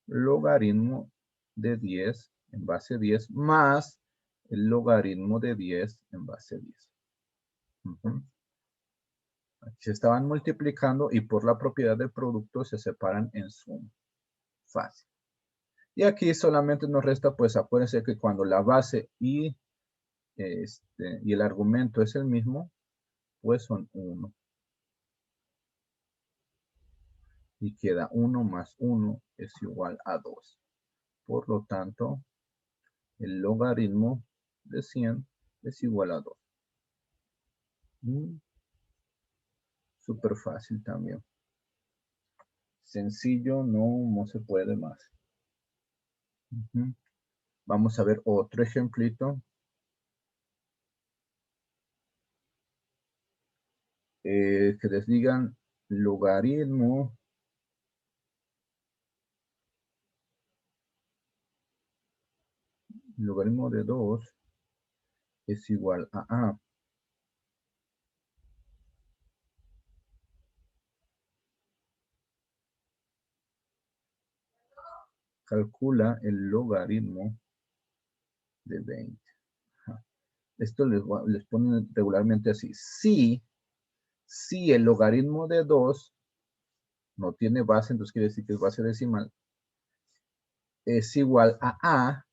logaritmo de 10 en base 10 más el logaritmo de 10 en base 10. Aquí se estaban multiplicando y por la propiedad del producto se separan en suma. Fácil. Y aquí solamente nos resta, pues acuérdense que cuando la base y el argumento es el mismo, pues son 1. Y queda 1 más 1 es igual a 2. Por lo tanto, el logaritmo de 100 es igual a 2. Súper fácil también. Sencillo, no se puede más. Vamos a ver otro ejemplito. Que les digan logaritmo de 2 es igual a A. Calcula el logaritmo de 20. Esto les ponen regularmente así. Si el logaritmo de 2 no tiene base, entonces quiere decir que es base decimal, es igual a A,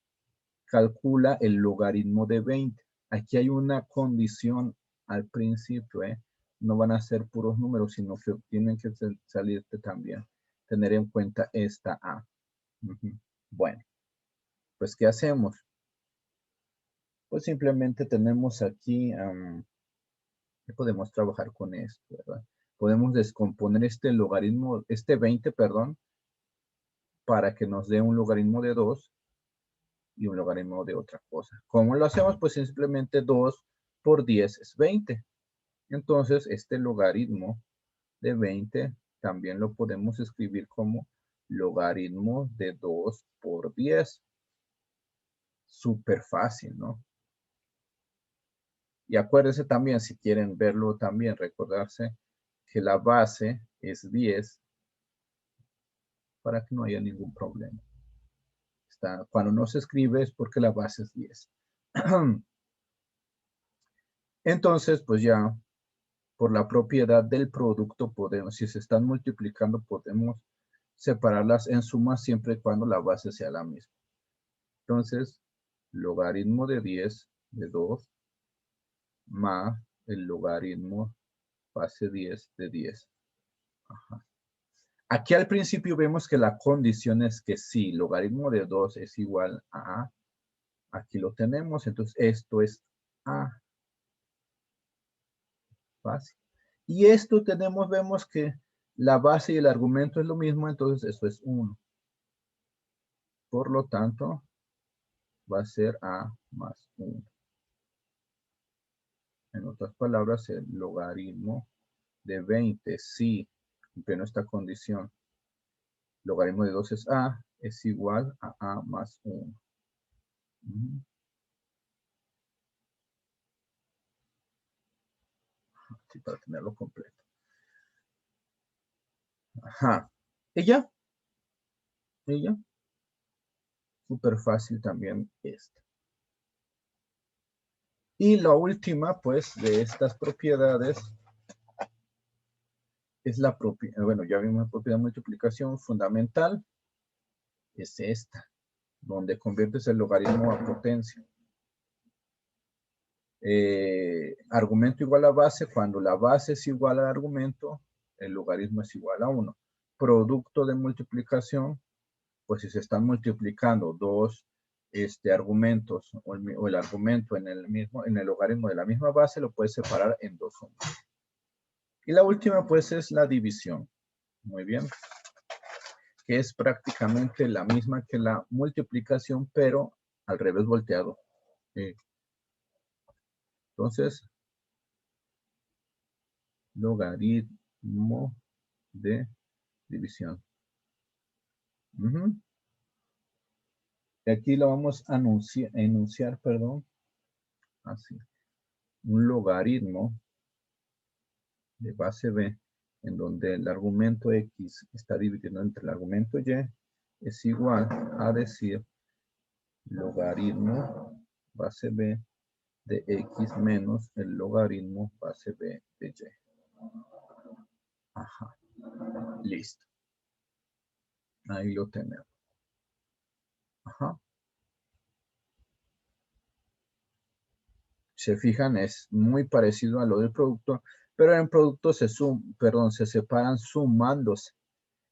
calcula el logaritmo de 20. Aquí hay una condición al principio, no van a ser puros números, sino que tienen que salirte también. Tener en cuenta esta A. Bueno, pues ¿qué hacemos? Pues simplemente tenemos aquí, podemos trabajar con esto, ¿verdad? Podemos descomponer este logaritmo, este 20, perdón, para que nos dé un logaritmo de 2 y un logaritmo de otra cosa. ¿Cómo lo hacemos? Pues simplemente 2 por 10 es 20. Entonces, este logaritmo de 20 también lo podemos escribir como logaritmo de 2 por 10. Súper fácil, ¿no? Y acuérdense también, si quieren verlo también, recordarse que la base es 10 para que no haya ningún problema. Cuando no se escribe es porque la base es 10. Entonces, pues ya por la propiedad del producto podemos, si se están multiplicando, podemos separarlas en sumas siempre y cuando la base sea la misma. Entonces, logaritmo de 10 de 2 más el logaritmo base 10 de 10. Ajá. Aquí al principio vemos que la condición es que sí, logaritmo de 2 es igual a A. Aquí lo tenemos, entonces esto es A. Fácil. Y esto vemos que la base y el argumento es lo mismo, entonces esto es 1. Por lo tanto, va a ser A más 1. En otras palabras, el logaritmo de 20, si cumpliendo esta condición, logaritmo de 2 es A, es igual a A más 1. Sí, para tenerlo completo. Ajá. ¿Y ya? Súper fácil también esta. Y la última, pues, de estas propiedades es la propiedad, bueno, ya vimos la propiedad de multiplicación fundamental, es esta, donde conviertes el logaritmo a potencia. Argumento igual a base, cuando la base es igual al argumento, el logaritmo es igual a 1. Producto de multiplicación, pues si se están multiplicando dos argumentos o el argumento en el logaritmo de la misma base, lo puedes separar en dos sumas. Y la última, pues, es la división. Muy bien. Que es prácticamente la misma que la multiplicación, pero al revés volteado. Entonces, logaritmo de división. Y aquí lo vamos a enunciar, perdón, así. Un logaritmo de base B, en donde el argumento X está dividido entre el argumento Y, es igual a decir logaritmo base B de X menos el logaritmo base B de Y. Ajá, listo. Ahí lo tenemos. Ajá. Se fijan, es muy parecido a lo del producto, pero en producto se separan sumándose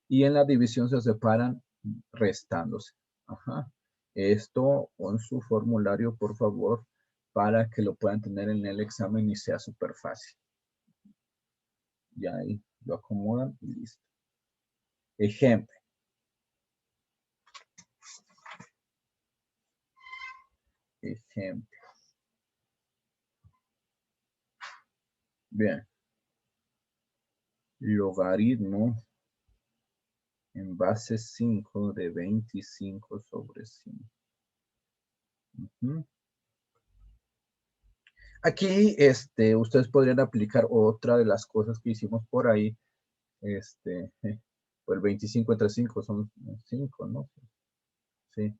y en la división se separan restándose. Ajá. Esto con su formulario, por favor, para que lo puedan tener en el examen y sea súper fácil. Ya ahí lo acomodan y listo. Ejemplo. Ejemplo. Bien. Logaritmo en base 5 de 25 sobre 5. Aquí, ustedes podrían aplicar otra de las cosas que hicimos por ahí. Pues el 25 entre 5 son 5, ¿no? Sí,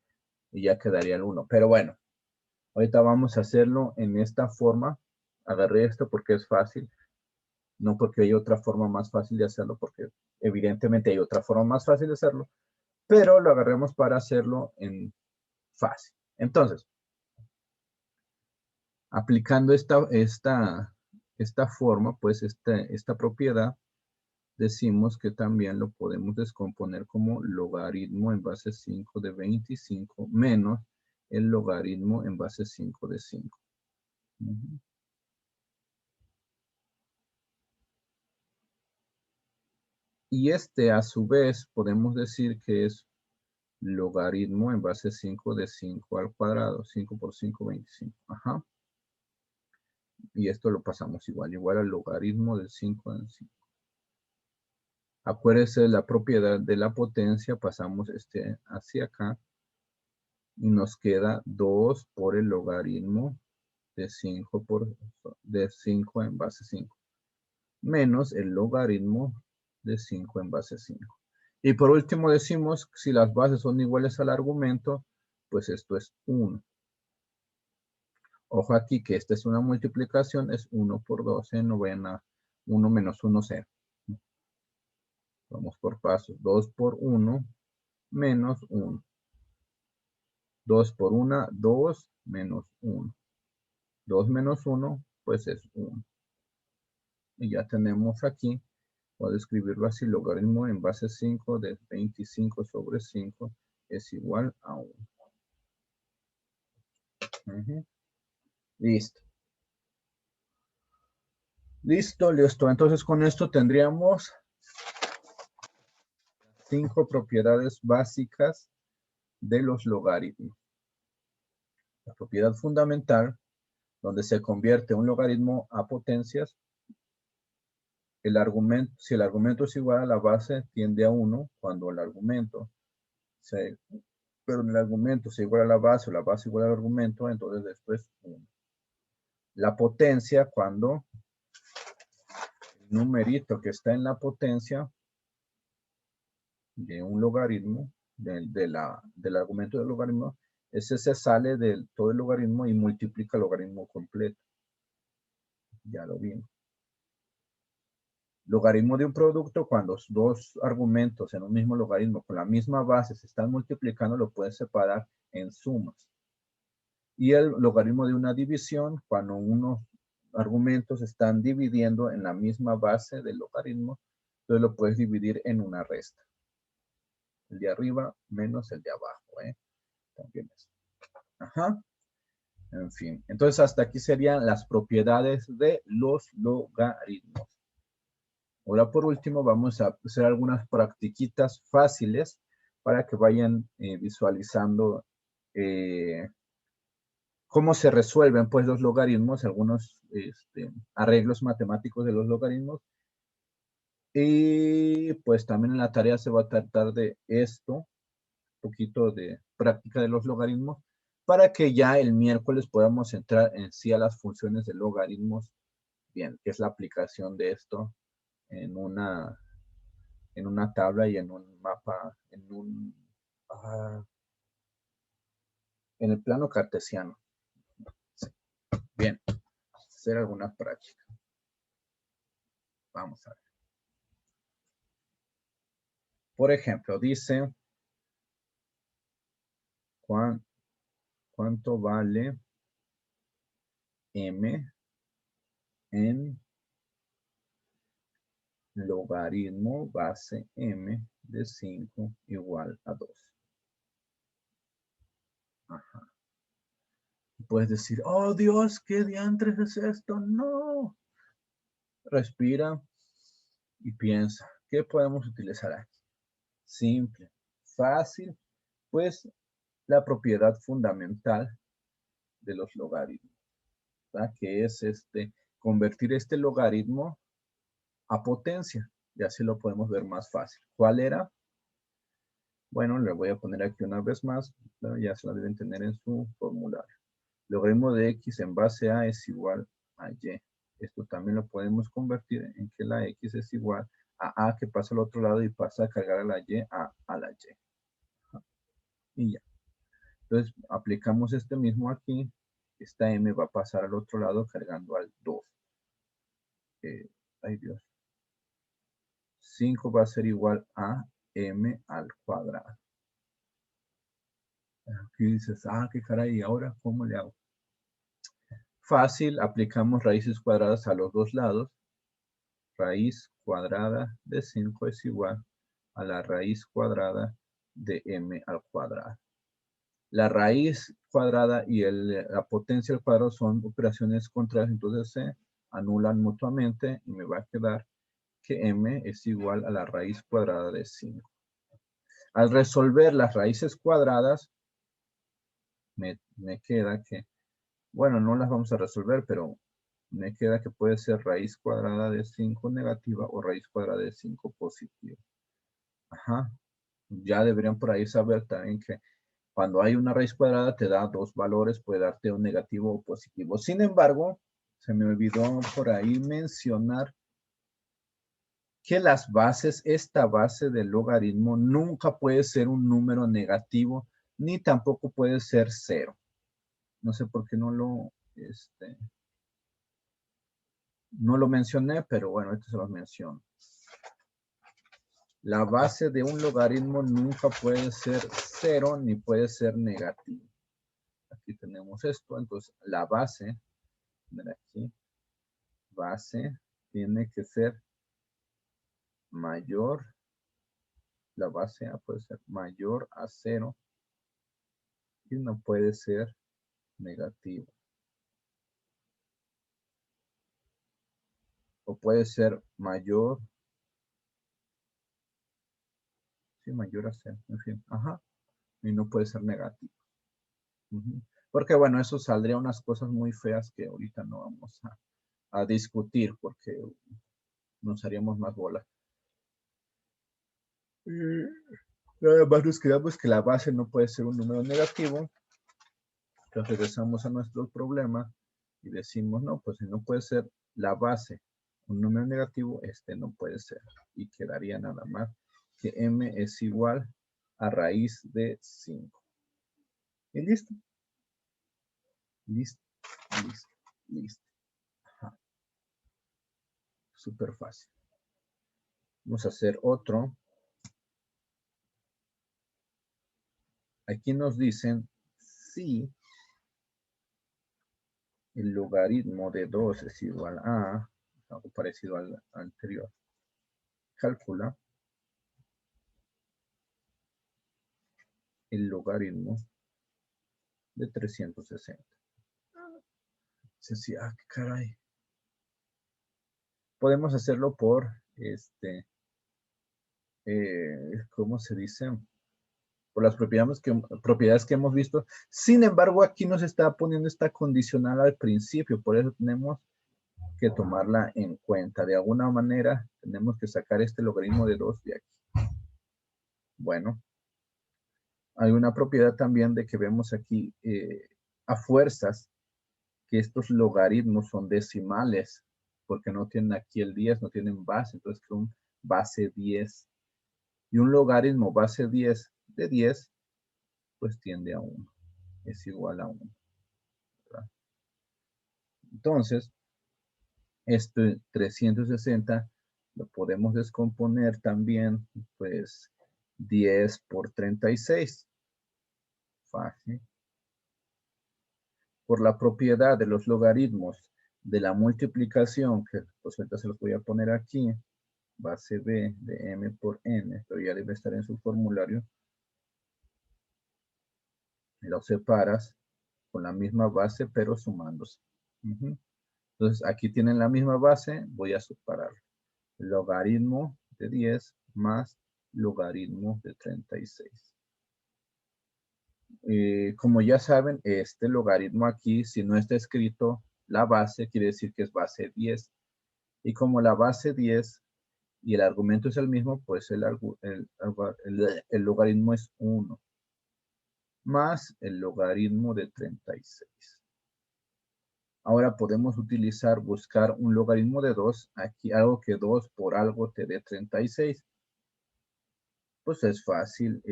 y ya quedaría el 1. Pero bueno, ahorita vamos a hacerlo en esta forma. Agarré esto porque es fácil, no porque hay otra forma más fácil de hacerlo, porque evidentemente hay otra forma más fácil de hacerlo, pero lo agarremos para hacerlo en fácil. Entonces, aplicando esta forma, pues esta propiedad, decimos que también lo podemos descomponer como logaritmo en base 5 de 25 menos el logaritmo en base 5 de 5. Y a su vez podemos decir que es logaritmo en base 5 de 5 al cuadrado. 5 por 5, 25. Ajá. Y esto lo pasamos igual al logaritmo del 5 en 5. Acuérdense de la propiedad de la potencia, pasamos hacia acá y nos queda 2 por el logaritmo de 5 en base 5 menos el logaritmo de 5 en base 5. Y por último decimos, si las bases son iguales al argumento, pues esto es 1. Ojo aquí que esta es una multiplicación, es 1 por 12, no vayan a 1 menos 1, 0. Vamos por pasos. 2 por 1 menos 1. 2 por 1, 2 menos 1. 2 menos 1, pues es 1. Y ya tenemos aquí, puedo escribirlo así, logaritmo en base 5 de 25 sobre 5 es igual a 1. Listo. Listo. Entonces con esto tendríamos 5 propiedades básicas de los logaritmos. La propiedad fundamental, donde se convierte un logaritmo a potencias. Si el argumento es igual a la base, tiende a 1 cuando el argumento pero en el argumento es igual a la base o la base igual al argumento, entonces después 1. La potencia, cuando el numerito que está en la potencia de un logaritmo, del argumento del logaritmo, ese se sale de todo el logaritmo y multiplica el logaritmo completo. Ya lo vimos. Logaritmo de un producto, cuando dos argumentos en un mismo logaritmo con la misma base se están multiplicando, lo puedes separar en sumas. Y el logaritmo de una división, cuando unos argumentos están dividiendo en la misma base del logaritmo, entonces lo puedes dividir en una resta. El de arriba menos el de abajo, ¿eh? También es. Ajá. En fin. Entonces hasta aquí serían las propiedades de los logaritmos. Ahora por último vamos a hacer algunas practiquitas fáciles para que vayan visualizando cómo se resuelven pues los logaritmos, algunos arreglos matemáticos de los logaritmos. Y pues también en la tarea se va a tratar de esto, un poquito de práctica de los logaritmos, para que ya el miércoles podamos entrar en sí a las funciones de logaritmos, bien, que es la aplicación de esto en una tabla y en un mapa, en el plano cartesiano. Sí. Bien, hacer alguna práctica. Vamos a ver. Por ejemplo, dice ¿Cuánto vale m en logaritmo base m de 5 igual a 2? Ajá. Puedes decir, oh Dios, ¿qué diantres es esto? No. Respira y piensa, ¿qué podemos utilizar aquí? Simple, fácil, pues la propiedad fundamental de los logaritmos, ¿verdad? Que es convertir este logaritmo a potencia. Y así lo podemos ver más fácil. ¿Cuál era? Bueno, le voy a poner aquí una vez más, ¿verdad? Ya se la deben tener en su formulario. Logaritmo de x en base a es igual a y. Esto también lo podemos convertir en que la x es igual a que pasa al otro lado y pasa a cargar a la y a la y. Y ya. Entonces aplicamos este mismo aquí. Esta m va a pasar al otro lado cargando al 2. Ay Dios. 5 va a ser igual a m al cuadrado. Aquí dices, qué caray, ¿y ahora cómo le hago? Fácil, aplicamos raíces cuadradas a los dos lados. Raíz cuadrada de 5 es igual a la raíz cuadrada de m al cuadrado. La raíz cuadrada y la potencia al cuadrado son operaciones contrarias, entonces se anulan mutuamente y me va a quedar que m es igual a la raíz cuadrada de 5. Al resolver las raíces cuadradas, me queda que, bueno, no las vamos a resolver, pero me queda que puede ser raíz cuadrada de 5 negativa o raíz cuadrada de 5 positiva. Ajá. Ya deberían por ahí saber también que cuando hay una raíz cuadrada te da dos valores, puede darte un negativo o positivo. Sin embargo, se me olvidó por ahí mencionar que las bases, esta base del logaritmo nunca puede ser un número negativo, ni tampoco puede ser cero. No sé por qué no lo mencioné, pero bueno, esto se lo menciono. La base de un logaritmo nunca puede ser cero ni puede ser negativo. Aquí tenemos esto, entonces la base, mira aquí, base tiene que ser mayor, la base A puede ser mayor a 0 y no puede ser negativo. O puede ser mayor, sí, mayor a 0, en fin, ajá, y no puede ser negativo. Porque bueno, eso saldría unas cosas muy feas que ahorita no vamos a discutir porque nos haríamos más bolas. Nada más nos quedamos que la base no puede ser un número negativo. Entonces regresamos a nuestro problema y decimos, no, pues si no puede ser la base un número negativo, no puede ser. Y quedaría nada más que m es igual a raíz de 5. Y listo. Listo, listo, listo. Ajá. Súper fácil. Vamos a hacer otro. Aquí nos dicen si el logaritmo de 2 es igual a, algo parecido al anterior. Calcula el logaritmo de 360. Se decía, qué caray. Podemos hacerlo por, ¿cómo se dice? Por las propiedades que hemos visto. Sin embargo, aquí nos está poniendo esta condicional al principio, por eso tenemos que tomarla en cuenta. De alguna manera, tenemos que sacar este logaritmo de 2 de aquí. Bueno, hay una propiedad también de que vemos aquí a fuerzas que estos logaritmos son decimales, porque no tienen aquí el 10, no tienen base, entonces son base 10. Y un logaritmo base 10 de 10, pues tiende a 1, es igual a 1. ¿Verdad? Entonces, este 360 lo podemos descomponer también, pues 10 por 36. fácil. Por la propiedad de los logaritmos de la multiplicación, que pues ahorita se los voy a poner aquí, base b de m por n, pero ya debe estar en su formulario, lo separas con la misma base, pero sumándose. Entonces, aquí tienen la misma base, voy a separar. Logaritmo de 10 más logaritmo de 36. Como ya saben, este logaritmo aquí, si no está escrito la base, quiere decir que es base 10. Y como la base 10 y el argumento es el mismo, pues el logaritmo es 1 más el logaritmo de 36. Ahora podemos utilizar, buscar un logaritmo de 2. Aquí algo que 2 por algo te dé 36. Pues es fácil.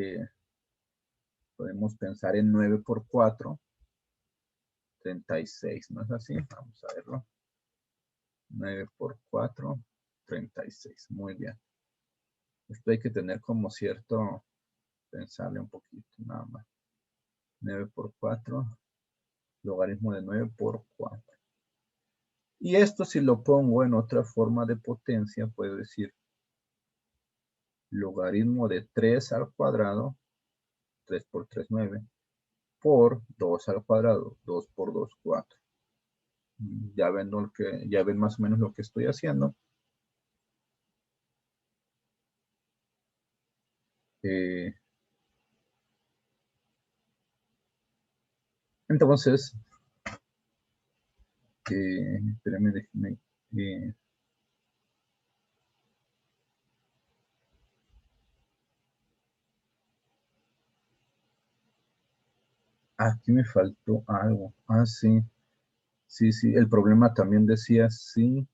Podemos pensar en 9 por 4. 36, ¿no es así? Vamos a verlo. 9 por 4, 36. Muy bien. Esto hay que tener como cierto, pensarle un poquito, nada más. 9 por 4, logaritmo de 9 por 4. Y esto si lo pongo en otra forma de potencia, puedo decir logaritmo de 3 al cuadrado, 3 por 3, 9, por 2 al cuadrado, 2 por 2, 4. Ya ven más o menos lo que estoy haciendo. Entonces, espérenme, déjenme. Aquí me faltó algo. Ah, sí. Sí, sí. El problema también decía sí.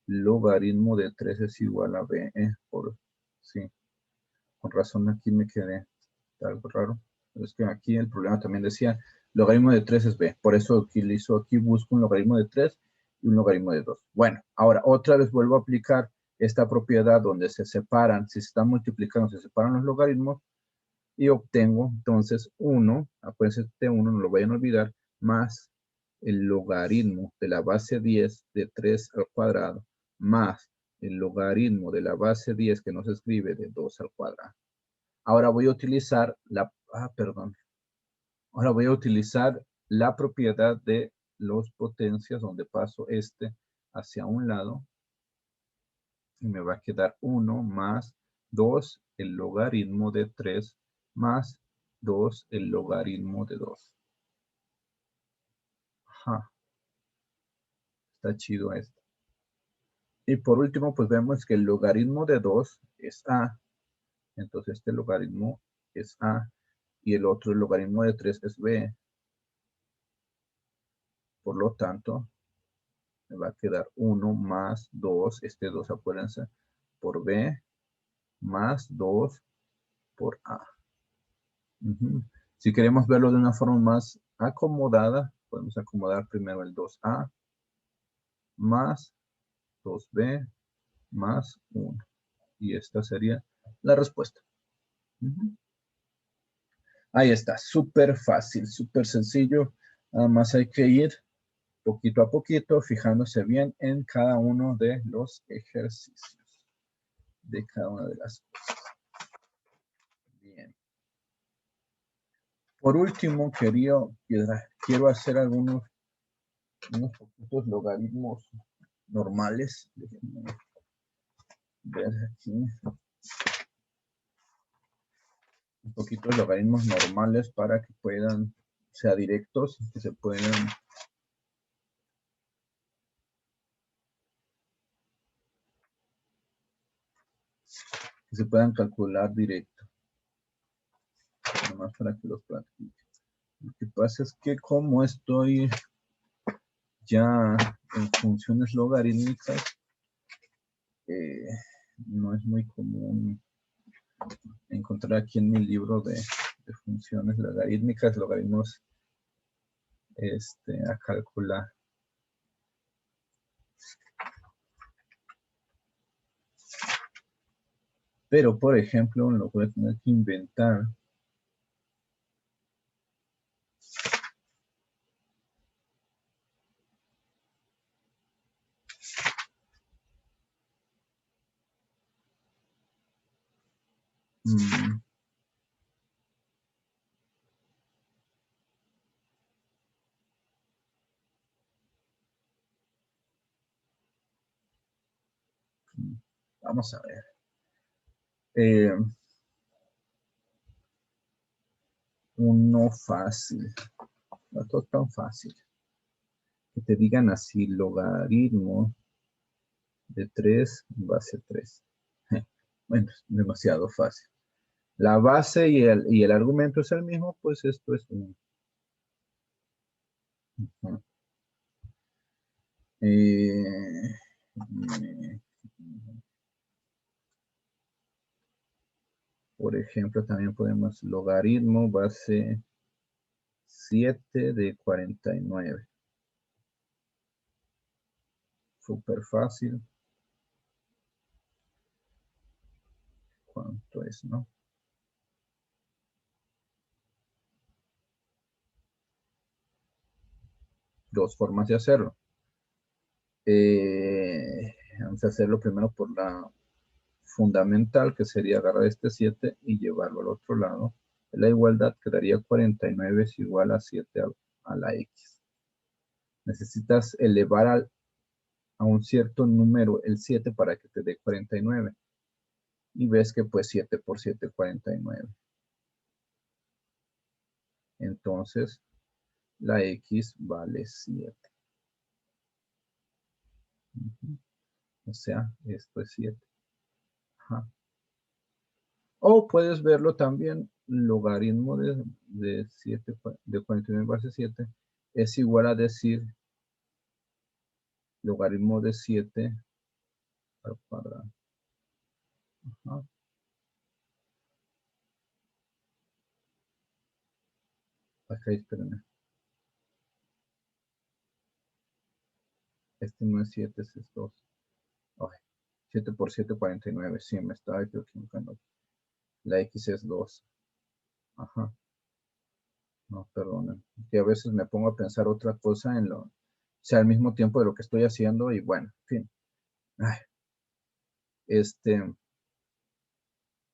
Logaritmo de 3 es igual a b. Sí. Con razón aquí me quedé. Está algo raro. Es que aquí el problema también decía logaritmo de 3 es b. Por eso utilizo aquí, busco un logaritmo de 3 y un logaritmo de 2. Bueno, ahora otra vez vuelvo a aplicar esta propiedad donde se separan, si se están multiplicando, se separan los logaritmos y obtengo entonces 1, acuérdense de 1, no lo vayan a olvidar, más el logaritmo de la base 10 de 3 al cuadrado, más el logaritmo de la base 10 que no se escribe de 2 al cuadrado. Ahora voy a utilizar Ahora voy a utilizar la propiedad de los potencias donde paso este hacia un lado y me va a quedar 1 más 2 el logaritmo de 3 más 2 el logaritmo de 2. Ajá. Está chido esto. Y por último, pues vemos que el logaritmo de 2 es a. Entonces este logaritmo es a. Y el otro, el logaritmo de 3 es b. Por lo tanto, me va a quedar 1 más 2, este 2 acuérdense, por b, más 2 por a. Si queremos verlo de una forma más acomodada, podemos acomodar primero el 2a más 2b más 1. Y esta sería la respuesta. Ahí está, súper fácil, súper sencillo. Nada más hay que ir poquito a poquito, fijándose bien en cada uno de los ejercicios, de cada una de las cosas. Bien. Por último, quiero hacer unos poquitos logaritmos normales. Déjenme ver aquí. Un poquito de logaritmos normales para que puedan, sea directos, que se puedan calcular directo. Nomás para que los practiquen. Lo que pasa es que como estoy ya en funciones logarítmicas, no es muy común encontrar aquí en mi libro de funciones logarítmicas, logaritmos a calcular. Pero, por ejemplo, lo voy a tener que inventar. Mm. Vamos a ver. Uno fácil. No todo tan fácil. Que te digan así, logaritmo de 3 base 3. Bueno, es demasiado fácil. La base y el argumento es el mismo, pues esto es un... Uh-huh. eh, por ejemplo, también podemos logaritmo base 7 de 49. Súper fácil. ¿Cuánto es, no? Dos formas de hacerlo. Vamos a hacerlo primero por la fundamental, que sería agarrar este 7 y llevarlo al otro lado. La igualdad quedaría 49 es igual a 7 a la X. Necesitas elevar a un cierto número el 7 para que te dé 49. Y ves que pues 7 por 7, 49. Entonces, la X vale 7. O sea, esto es 7. Ajá. O puedes verlo también, logaritmo de 7, de 49 base 7 es igual a decir logaritmo de 7 al cuadrado. Ajá. Acá, espérenme. Este no es 7, este es 2. Ay, 7 por 7, 49. Sí, me estaba equivocando. La X es 2. Ajá. No, perdonen. Que a veces me pongo a pensar otra cosa o sea, al mismo tiempo de lo que estoy haciendo y bueno, en fin. Ay,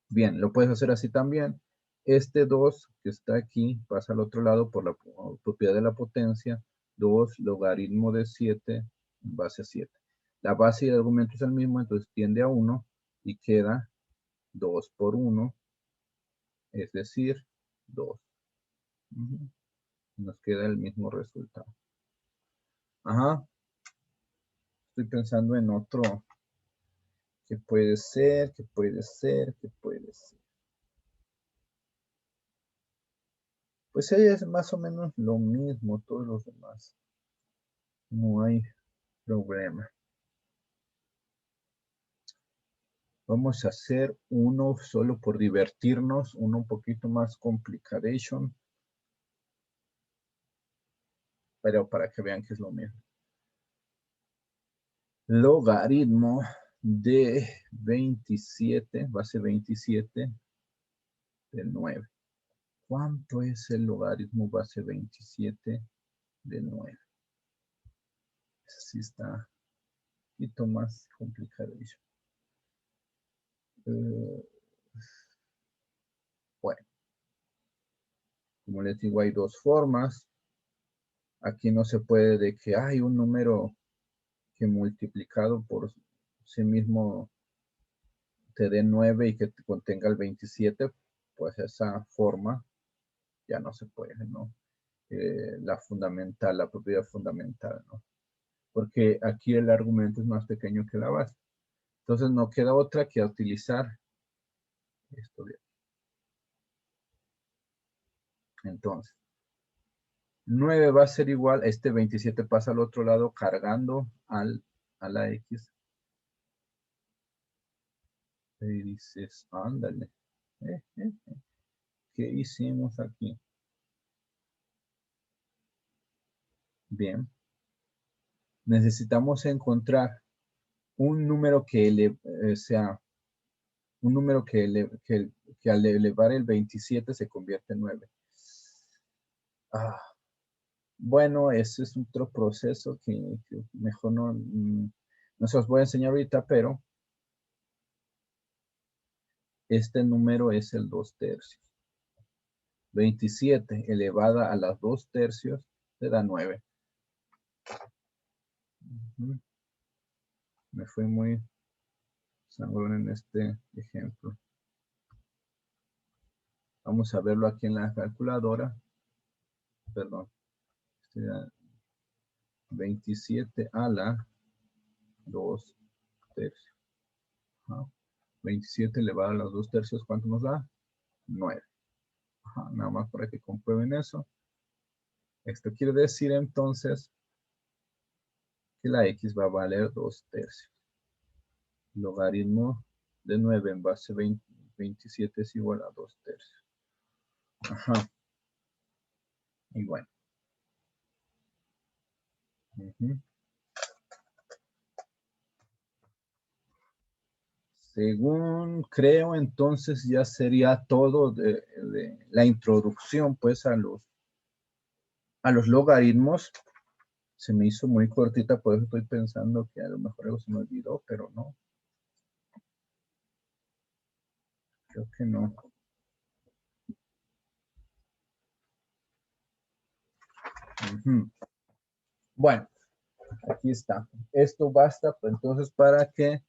bien, lo puedes hacer así también. Este 2 que está aquí pasa al otro lado por la propiedad de la potencia. 2 logaritmo de 7 base 7. La base y el argumento es el mismo, entonces tiende a 1 y queda 2 por 1, es decir, 2. Nos queda el mismo resultado. Ajá. Estoy pensando en otro. ¿Qué puede ser? ¿Qué puede ser? ¿Qué puede ser? Pues ella es más o menos lo mismo, todos los demás. No hay problema. Vamos a hacer uno solo por divertirnos, uno un poquito más complicadation, pero para que vean que es lo mismo. Logaritmo de 27, base 27 de 9. ¿Cuánto es el logaritmo base 27 de 9? Así está un poquito más complicadation. Bueno, como les digo, hay dos formas. Aquí no se puede de que hay un número que multiplicado por sí mismo te dé 9 y que contenga el 27, pues esa forma ya no se puede, ¿no? La fundamental, la propiedad fundamental, ¿no? Porque aquí el argumento es más pequeño que la base. Entonces no queda otra que utilizar esto de aquí. Entonces, 9 va a ser igual, este 27 pasa al otro lado cargando a la X. Y dices, ándale. ¿Qué hicimos aquí? Bien. Necesitamos encontrar un número que sea un número que al elevar el 27 se convierte en 9. Bueno, ese es otro proceso que mejor no se los voy a enseñar ahorita, pero este número es el 2/3. 27 elevada a las 2/3 te da 9. Me fui muy sangrón en este ejemplo. Vamos a verlo aquí en la calculadora. Perdón. 27 a la 2/3. 27 elevado a las 2/3, ¿cuánto nos da? 9. Nada más para que comprueben eso. Esto quiere decir entonces que la x va a valer 2/3. Logaritmo de 9 en base 27 es igual a 2/3. Y bueno. Según creo, entonces ya sería todo de la introducción pues a los logaritmos. Se me hizo muy cortita, por eso estoy pensando que a lo mejor algo se me olvidó, pero no. Creo que no. Bueno, aquí está. Esto basta pues, entonces para que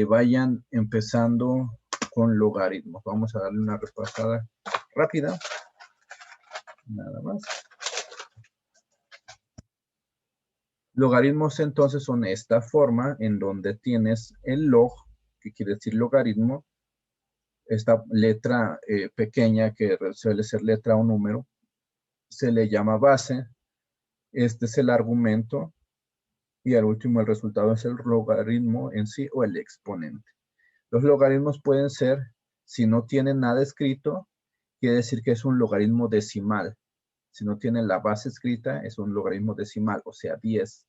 vayan empezando con logaritmos. Vamos a darle una repasada rápida. Nada más. Logaritmos entonces son esta forma en donde tienes el log, que quiere decir logaritmo, esta letra pequeña que suele ser letra o número, se le llama base. Este es el argumento y al último el resultado es el logaritmo en sí o el exponente. Los logaritmos pueden ser, si no tienen nada escrito, quiere decir que es un logaritmo decimal. Si no tienen la base escrita, es un logaritmo decimal, o sea, 10.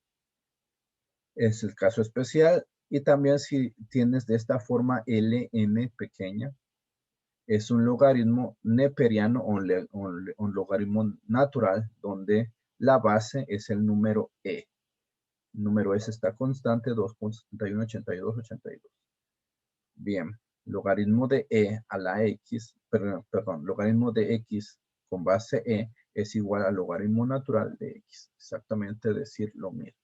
Es el caso especial. Y también si tienes de esta forma ln pequeña, es un logaritmo neperiano o un logaritmo natural donde la base es el número e. El número s está constante, 2.718282. Bien, logaritmo de e a la x, perdón, logaritmo de x con base e es igual al logaritmo natural de x. Exactamente decir lo mismo,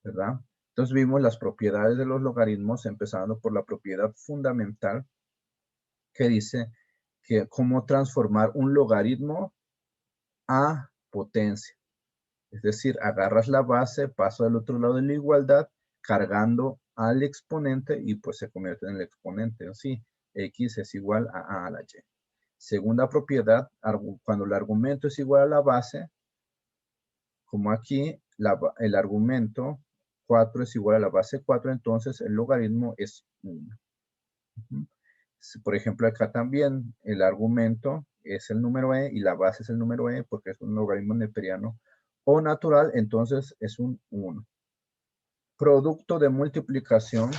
¿verdad? Entonces vimos las propiedades de los logaritmos, empezando por la propiedad fundamental que dice que cómo transformar un logaritmo a potencia. Es decir, agarras la base, paso al otro lado de la igualdad, cargando al exponente y pues se convierte en el exponente en sí. X es igual a la y. Segunda propiedad, cuando el argumento es igual a la base, como aquí el argumento 4 es igual a la base 4, entonces el logaritmo es 1. Por ejemplo, acá también el argumento es el número e y la base es el número e porque es un logaritmo neperiano o natural, entonces es un 1. Producto de multiplicación.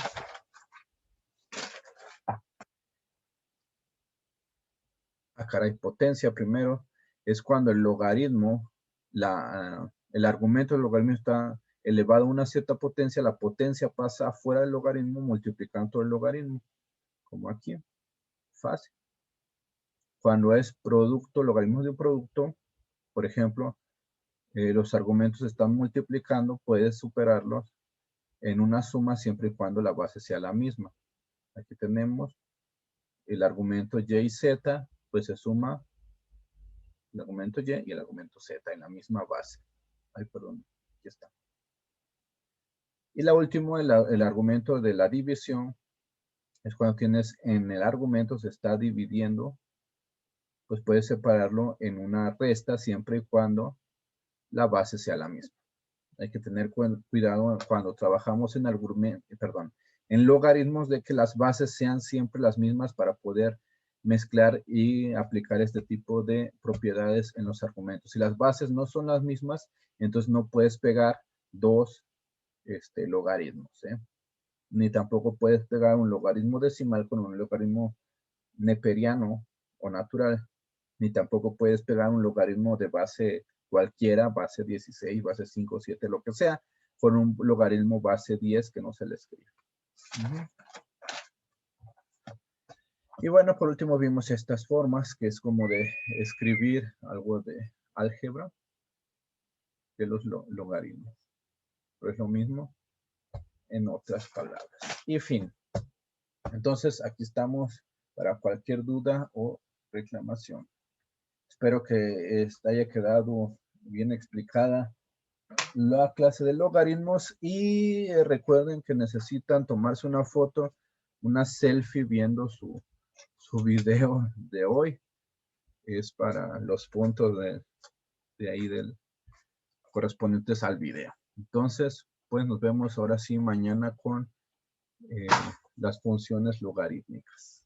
Caray, potencia primero es cuando el logaritmo, el argumento del logaritmo está elevado a una cierta potencia, la potencia pasa afuera del logaritmo multiplicando el logaritmo, como aquí. Fácil. Cuando es producto, logaritmo de un producto, por ejemplo, los argumentos están multiplicando, puedes superarlos en una suma siempre y cuando la base sea la misma. Aquí tenemos el argumento y y z, pues se suma el argumento y el argumento z en la misma base. Ay, perdón, aquí está. Y la última, el argumento de la división, es cuando tienes en el argumento se está dividiendo, pues puedes separarlo en una resta siempre y cuando la base sea la misma. Hay que tener cuidado cuando trabajamos en en logaritmos de que las bases sean siempre las mismas para poder mezclar y aplicar este tipo de propiedades en los argumentos. Si las bases no son las mismas, entonces no puedes pegar dos logaritmos, ni tampoco puedes pegar un logaritmo decimal con un logaritmo neperiano o natural, ni tampoco puedes pegar un logaritmo de base cualquiera, base 16, base 5, 7, lo que sea, con un logaritmo base 10 que no se le escribe. Y bueno, por último vimos estas formas, que es como de escribir algo de álgebra de los logaritmos. Pero es lo mismo en otras palabras. Y fin. Entonces, aquí estamos para cualquier duda o reclamación. Espero que haya quedado bien explicada la clase de logaritmos y recuerden que necesitan tomarse una foto, una selfie viendo su video de hoy. Es para los puntos de ahí correspondientes al video. Entonces, pues nos vemos ahora sí mañana con las funciones logarítmicas.